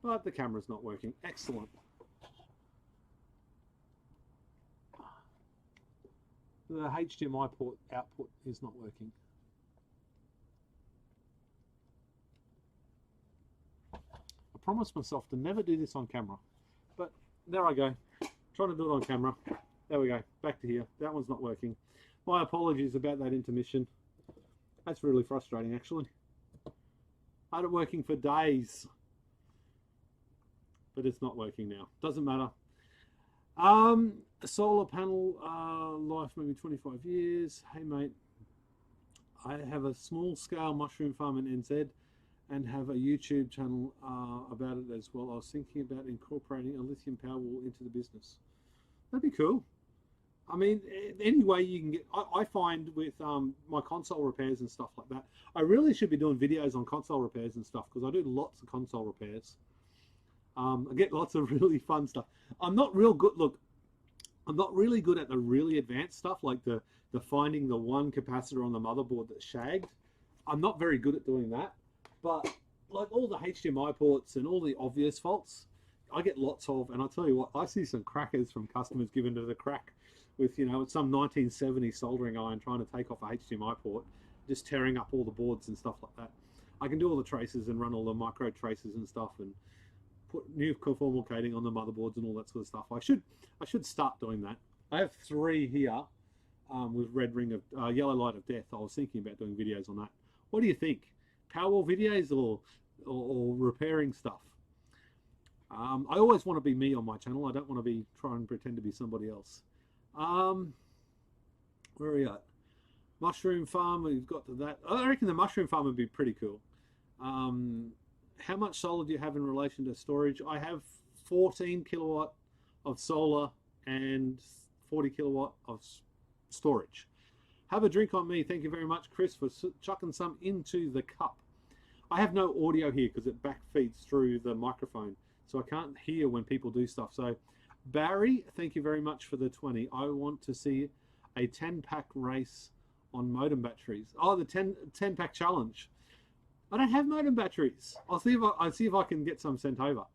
but the camera's not working. Excellent. The HDMI port output is not working. I promised myself to never do this on camera, but there I go. Trying to do it on camera. There we go. Back to here. That one's not working. My apologies about that intermission. That's really frustrating, actually. I had it working for days, but it's not working now. Doesn't matter. A solar panel life maybe 25 years. Hey mate, I have a small scale mushroom farm in NZ and have a YouTube channel about it as well. I was thinking about incorporating a lithium Powerwall into the business. That'd be cool. I mean, any way you can get, I find with my console repairs and stuff like that, I really should be doing videos on console repairs and stuff because I do lots of console repairs. I get lots of really fun stuff. I'm not real good, look, I'm not really good at the really advanced stuff like the finding the one capacitor on the motherboard that's shagged. I'm not very good at doing that, but like all the HDMI ports and all the obvious faults, I get lots of, and I'll tell you what, I see some crackers from customers giving it a crack with, you know, some 1970 soldering iron trying to take off a HDMI port, just tearing up all the boards and stuff like that. I can do all the traces and run all the micro traces and stuff and put new conformal coating on the motherboards and all that sort of stuff. I should start doing that. I have 3 here with red ring of yellow light of death. I was thinking about doing videos on that. What do you think? Powerwall videos or repairing stuff? I always want to be me on my channel. I don't want to be try and pretend to be somebody else. Where are we at? Mushroom farm, we've got to that. I reckon the mushroom farm would be pretty cool. How much solar do you have in relation to storage? I have 14 kilowatt of solar and 40 kilowatt of storage. Have a drink on me. Thank you very much, Chris, for chucking some into the cup. I have no audio here because it back feeds through the microphone, so I can't hear when people do stuff. So Barry, thank you very much for the 20. I want to see a 10-pack race on modem batteries. Oh, the 10-pack challenge. I don't have modem batteries. I'll see if I can get some sent over.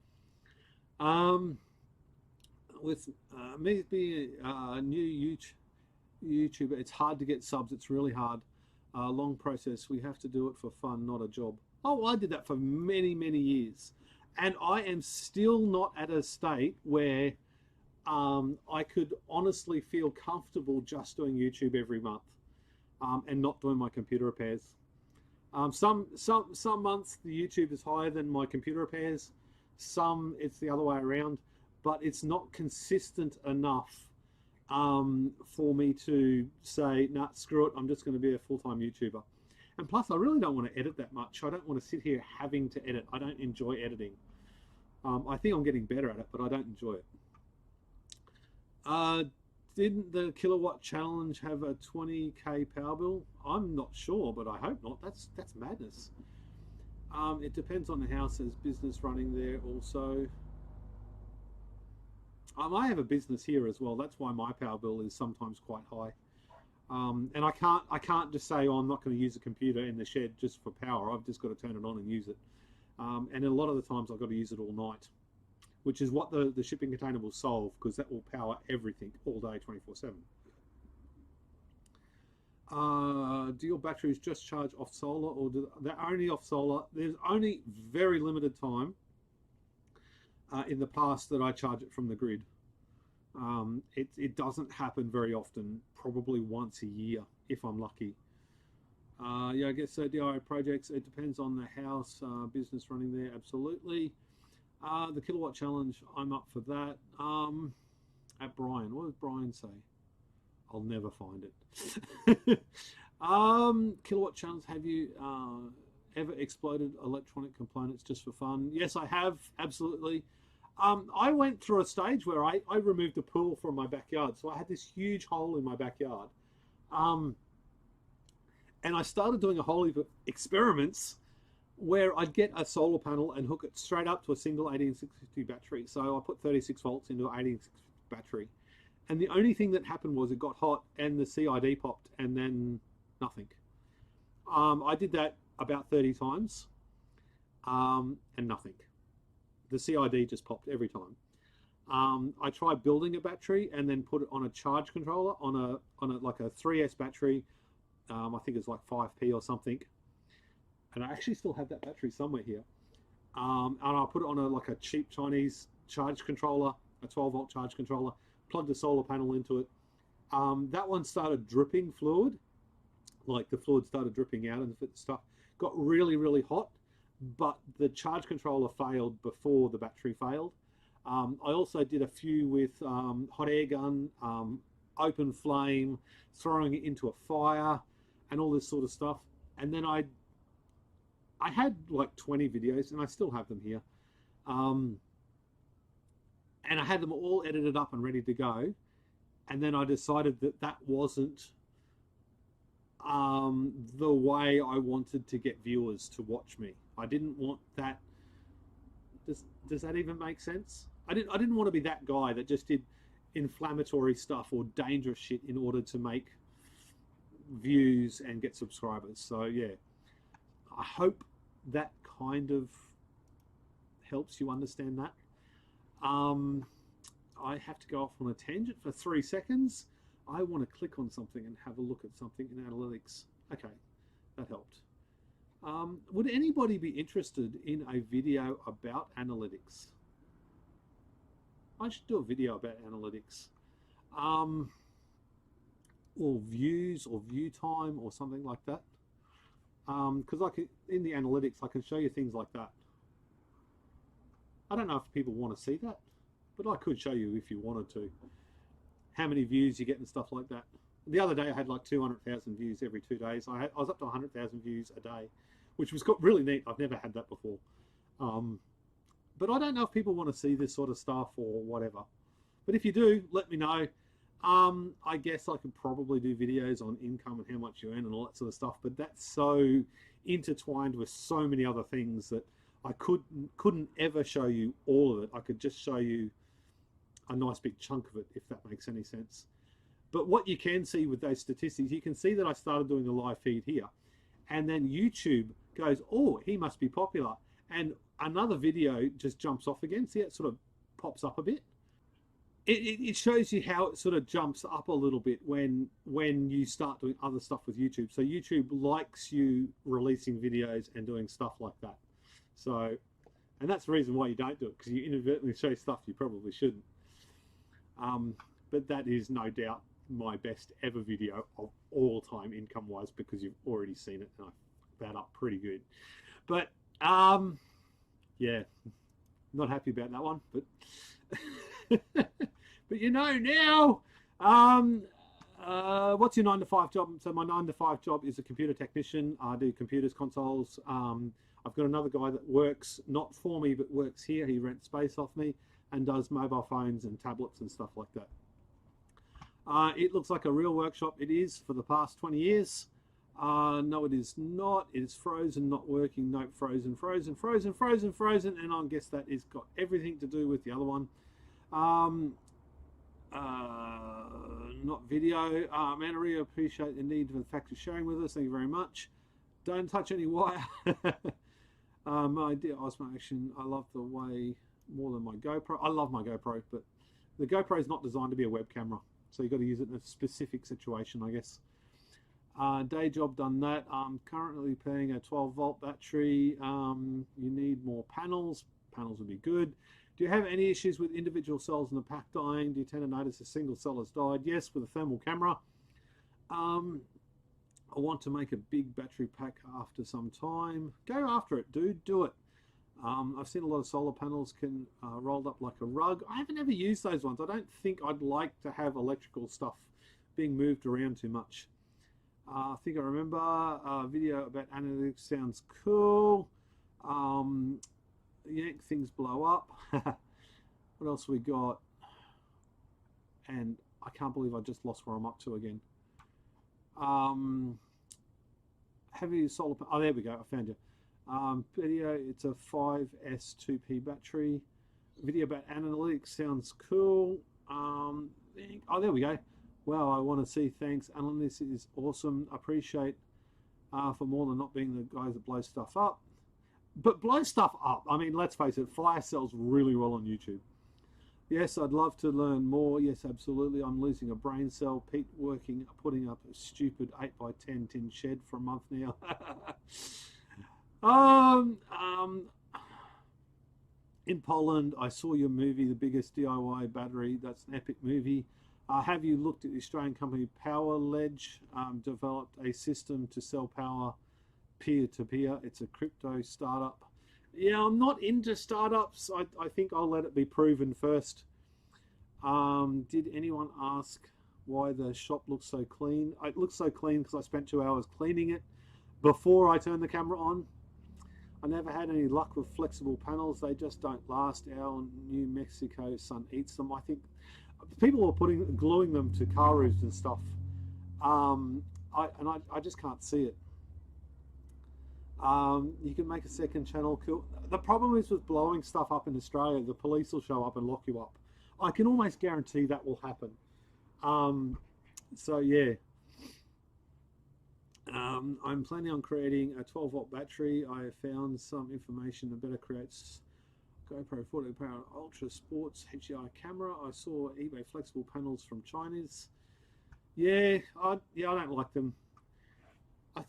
With me being a new YouTuber, it's hard to get subs. It's really hard. Long process. We have to do it for fun, not a job. Oh, I did that for many, many years. And I am still not at a state where I could honestly feel comfortable just doing YouTube every month and not doing my computer repairs. Some months the YouTube is higher than my computer repairs. Some it's the other way around, but it's not consistent enough for me to say, nah, screw it, I'm just going to be a full-time YouTuber. And plus, I really don't want to edit that much. I don't want to sit here having to edit. I don't enjoy editing. I think I'm getting better at it, but I don't enjoy it. Didn't the kilowatt challenge have a 20k power bill? I'm not sure, but I hope not. That's madness. It depends on the house. There's business running there also. I have a business here as well. That's why my power bill is sometimes quite high. And I can't just say, oh, I'm not going to use a computer in the shed just for power. I've just got to turn it on and use it. And a lot of the times I've got to use it all night, which is what the shipping container will solve, because that will power everything all day, 24/7. Do your batteries just charge off solar, or they're only off solar? There's only very limited time in the past that I charge it from the grid. It doesn't happen very often, probably once a year if I'm lucky. Yeah, I guess DIY projects, it depends on the house, business running there, absolutely. The kilowatt challenge, I'm up for that. At Brian, what does Brian say? I'll never find it. Kilowatt challenge, have you ever exploded electronic components just for fun? Yes, I have, absolutely. I went through a stage where I removed a pool from my backyard. So I had this huge hole in my backyard. And I started doing a whole heap of experiments where I'd get a solar panel and hook it straight up to a single 18650 battery. So I put 36 volts into an 18650 battery. And the only thing that happened was it got hot and the CID popped, and then nothing. I did that about 30 times and nothing. The CID just popped every time. I tried building a battery and then put it on a charge controller on a like a 3S battery. I think it's like 5p or something. And I actually still have that battery somewhere here. And I put it on like a cheap Chinese charge controller, a 12-volt charge controller, plugged a solar panel into it. That one started dripping fluid, like the fluid started dripping out and the stuff got really, really hot, but the charge controller failed before the battery failed. I also did a few with hot air gun, open flame, throwing it into a fire, and all this sort of stuff. And then I had like 20 videos, and I still have them here. And I had them all edited up and ready to go. And then I decided that that wasn't the way I wanted to get viewers to watch me. I didn't want that. Does that even make sense? I didn't want to be that guy that just did inflammatory stuff or dangerous shit in order to make views and get subscribers. So yeah, I hope that kind of helps you understand that. I have to go off on a tangent for 3 seconds. I want to click on something and have a look at something in analytics. Okay, that helped. Would anybody be interested in a video about analytics? I should do a video about analytics. Or views or view time or something like that. Because in the analytics, I can show you things like that. I don't know if people want to see that, but I could show you if you wanted to. How many views you get and stuff like that. The other day I had like 200,000 views every 2 days. I was up to 100,000 views a day, which was really neat. I've never had that before. But I don't know if people want to see this sort of stuff or whatever. But if you do, let me know. I guess I could probably do videos on income and how much you earn and all that sort of stuff, but that's so intertwined with so many other things that I couldn't ever show you all of it. I could just show you a nice big chunk of it, if that makes any sense. But what you can see with those statistics, you can see that I started doing a live feed here, and then YouTube goes, oh, he must be popular, and another video just jumps off again. See, it sort of pops up a bit. It shows you how it sort of jumps up a little bit when you start doing other stuff with YouTube. So YouTube likes you releasing videos and doing stuff like that. So, and that's the reason why you don't do it, because you inadvertently show stuff you probably shouldn't. But that is no doubt my best ever video of all time income-wise, because you've already seen it and I found up pretty good. But yeah, not happy about that one, but but you know now, Um, what's your 9 to 5 job? So my 9 to 5 job is a computer technician. I do computers, consoles. I've got another guy that works not for me but works here. He rents space off me and does mobile phones and tablets and stuff like that. It looks like a real workshop. It is for the past 20 years. No, it is not. It is frozen, not working. No, frozen, frozen, frozen, frozen, frozen. And I guess that is got everything to do with the other one. Um, Not video. Man, I really appreciate the need for the fact of sharing with us. Thank you very much. Don't touch any wire. My dear Osmo Action, I love the way more than my GoPro. I love my GoPro, but the GoPro is not designed to be a web camera. So you've got to use it in a specific situation, I guess. Day job, done that. I'm currently paying a 12-volt battery. You need more panels. Panels would be good. Do you have any issues with individual cells in the pack dying? Do you tend to notice a single cell has died? Yes, with a thermal camera. I want to make a big battery pack after some time. Go after it, dude. Do it. I've seen a lot of solar panels can rolled up like a rug. I haven't ever used those ones. I don't think I'd like to have electrical stuff being moved around too much. I think I remember a video about analytics. Sounds cool. Yank things blow up. What else we got? And I can't believe I just lost where I'm up to again. Heavy solar. Oh, there we go. I found you. Video. It's a 5S2P battery. Video about analytics. Sounds cool. Oh, there we go. Wow, I want to see. Thanks, Alan. This is awesome. Appreciate for more than not being the guys that blow stuff up. But blow stuff up. I mean, let's face it, fire sells really well on YouTube. Yes, I'd love to learn more. Yes, absolutely. I'm losing a brain cell. Pete putting up a stupid 8x10 tin shed for a month now. In Poland, I saw your movie, The Biggest DIY Battery. That's an epic movie. Have you looked at the Australian company PowerLedge? Developed a system to sell power peer-to-peer. It's a crypto startup. Yeah, I'm not into startups. I think I'll let it be proven first. Did anyone ask why the shop looks so clean? It looks so clean because I spent 2 hours cleaning it before I turned the camera on. I never had any luck with flexible panels. They just don't last. Our New Mexico son eats them. I think people are gluing them to car roofs and stuff. I just can't see it. You can make a second channel. Cool. The problem is with blowing stuff up in Australia, the police will show up and lock you up. I can almost guarantee that will happen. So yeah. I'm planning on creating a 12-volt battery. I found some information that better creates GoPro 40 power ultra sports HDI camera. I saw eBay flexible panels from Chinese. Yeah, I don't like them. I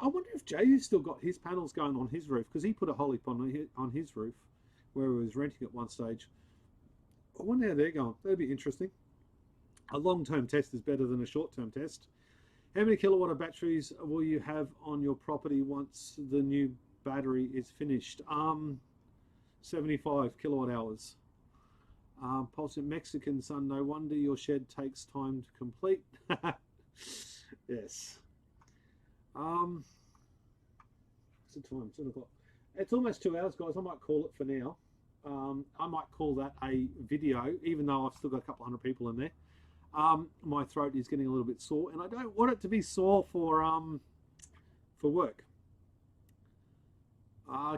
wonder if Jay's still got his panels going on his roof, because he put a holly on his roof where he was renting at one stage. I wonder how they're going. That'd be interesting. A long-term test is better than a short-term test. How many kilowatt of batteries will you have on your property once the new battery is finished? 75 kilowatt hours. Positive Mexican son, no wonder your shed takes time to complete. Yes. What's the time? 7 o'clock. It's almost 2 hours, guys. I might call it for now. I might call that a video, even though I've still got a couple hundred people in there. My throat is getting a little bit sore, and I don't want it to be sore for work.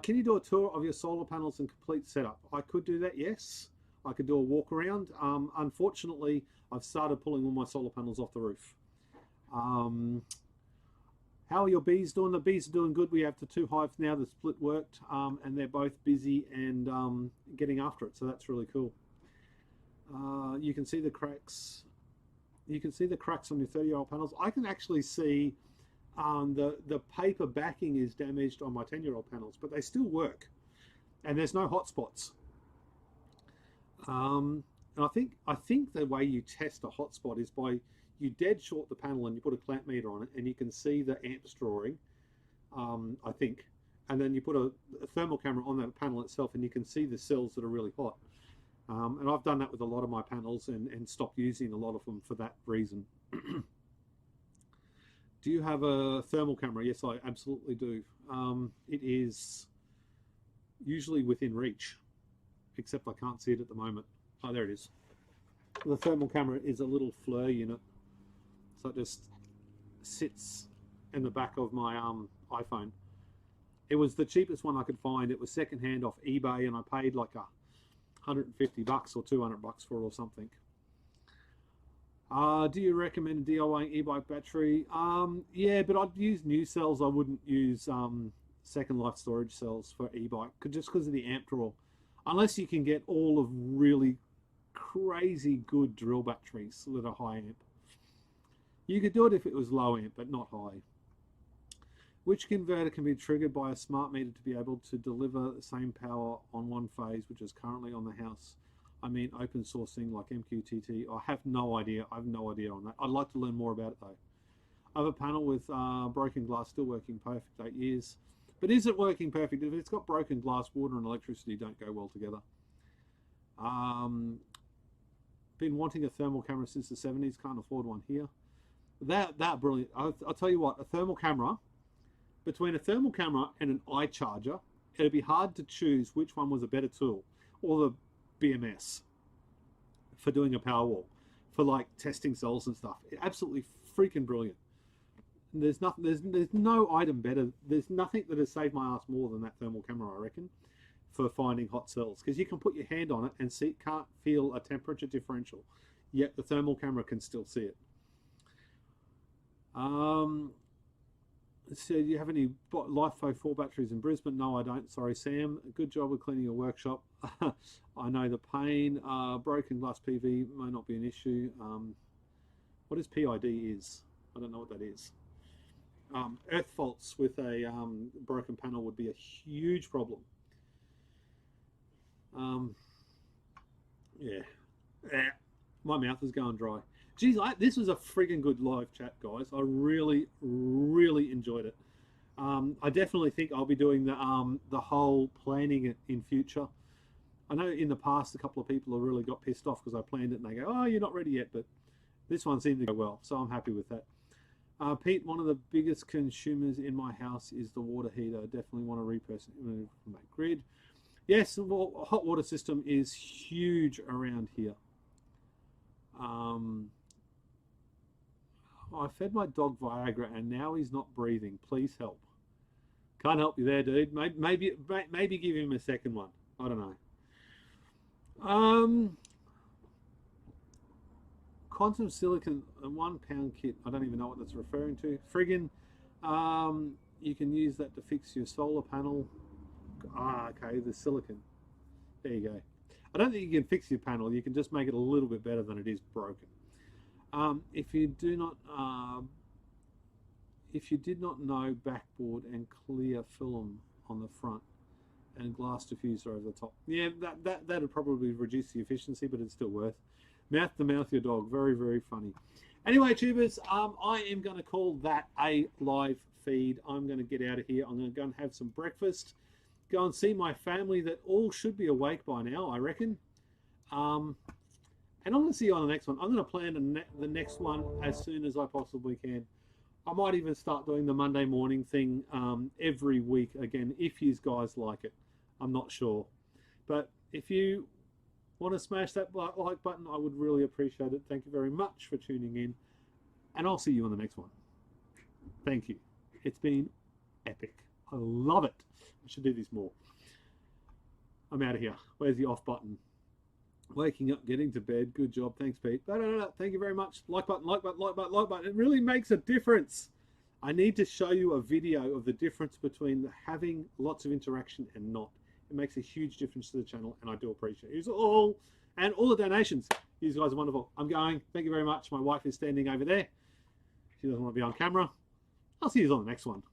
Can you do a tour of your solar panels and complete setup? I could do that, yes. I could do a walk around. Unfortunately, I've started pulling all my solar panels off the roof. How are your bees doing? The bees are doing good. We have the 2 hives now. The split worked, and they're both busy and getting after it. So that's really cool. You can see the cracks. You can see the cracks on your 30-year-old panels. I can actually see the paper backing is damaged on my 10-year-old panels, but they still work, and there's no hot spots. And I think the way you test a hotspot is by you dead short the panel and you put a clamp meter on it, and you can see the amps drawing, I think, and then you put a thermal camera on that panel itself, and you can see the cells that are really hot. And I've done that with a lot of my panels and stopped using a lot of them for that reason. Do you have a thermal camera? Yes, I absolutely do. It is usually within reach, except I can't see it at the moment. Oh, there it is. The thermal camera is a little FLIR unit, so it just sits in the back of my iPhone. It was the cheapest one I could find. It was secondhand off eBay, and I paid like $150 or $200 for it or something. Do you recommend DIYing e-bike battery? Yeah, but I'd use new cells. I wouldn't use second life storage cells for e-bike, just because of the amp draw. Unless you can get all of really crazy good drill batteries that are high amp. You could do it if it was low amp, but not high. Which converter can be triggered by a smart meter to be able to deliver the same power on one phase, which is currently on the house? I mean, open sourcing like MQTT. I have no idea. I have no idea on that. I'd like to learn more about it though. I have a panel with broken glass, still working perfect, 8 years. But is it working perfect? If it's got broken glass, water and electricity don't go well together. Been wanting a thermal camera since the 70s. Can't afford one here. That brilliant. I'll tell you what, a thermal camera, between a thermal camera and an eye charger, it'd be hard to choose which one was a better tool, or the BMS for doing a Powerwall, for like testing cells and stuff. Absolutely freaking brilliant. There's nothing. There's no item better. There's nothing that has saved my ass more than that thermal camera, I reckon, for finding hot cells, because you can put your hand on it and see, can't feel a temperature differential, yet the thermal camera can still see it. So do you have any LiFo 4 batteries in Brisbane? No, I don't. Sorry, Sam. Good job with cleaning your workshop. I know the pain. Broken glass PV may not be an issue. What is PID is? I don't know what that is. Earth faults with a broken panel would be a huge problem. Yeah. My mouth is going dry. Geez, this was a friggin' good live chat, guys. I really, really enjoyed it. I definitely think I'll be doing the whole planning it in future. I know in the past a couple of people have really got pissed off because I planned it and they go, oh, you're not ready yet, but this one seemed to go well, so I'm happy with that. Pete, one of the biggest consumers in my house is the water heater. I definitely want to repurpose from that grid. Yes, the hot water system is huge around here. I fed my dog Viagra and now he's not breathing. Please help. Can't help you there, dude. Maybe give him a second one. I don't know. Quantum silicon, a 1 pound kit. I don't even know what that's referring to. Friggin', you can use that to fix your solar panel. Okay, the silicon. There you go. I don't think you can fix your panel. You can just make it a little bit better than it is broken. If you did not know backboard and clear film on the front and glass diffuser over the top, yeah, that'd probably reduce the efficiency, but it's still worth. Mouth to mouth your dog, very, very funny. Anyway, tubers, I am going to call that a live feed. I'm going to get out of here. I'm going to go and have some breakfast, go and see my family that all should be awake by now, I reckon. And I'm going to see you on the next one. I'm going to plan the next one as soon as I possibly can. I might even start doing the Monday morning thing every week again, if you guys like it. I'm not sure. But if you want to smash that like button, I would really appreciate it. Thank you very much for tuning in. And I'll see you on the next one. Thank you. It's been epic. I love it. I should do this more. I'm out of here. Where's the off button? Waking up, getting to bed. Good job. Thanks, Pete. Thank you very much. Like button, like button, like button, like button. It really makes a difference. I need to show you a video of the difference between having lots of interaction and not. It makes a huge difference to the channel, and I do appreciate you all. And all the donations. You guys are wonderful. I'm going. Thank you very much. My wife is standing over there. She doesn't want to be on camera. I'll see you on the next one.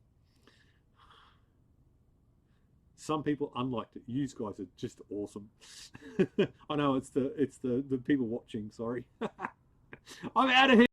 Some people unliked it. You guys are just awesome. I know it's the people watching. Sorry. I'm out of here.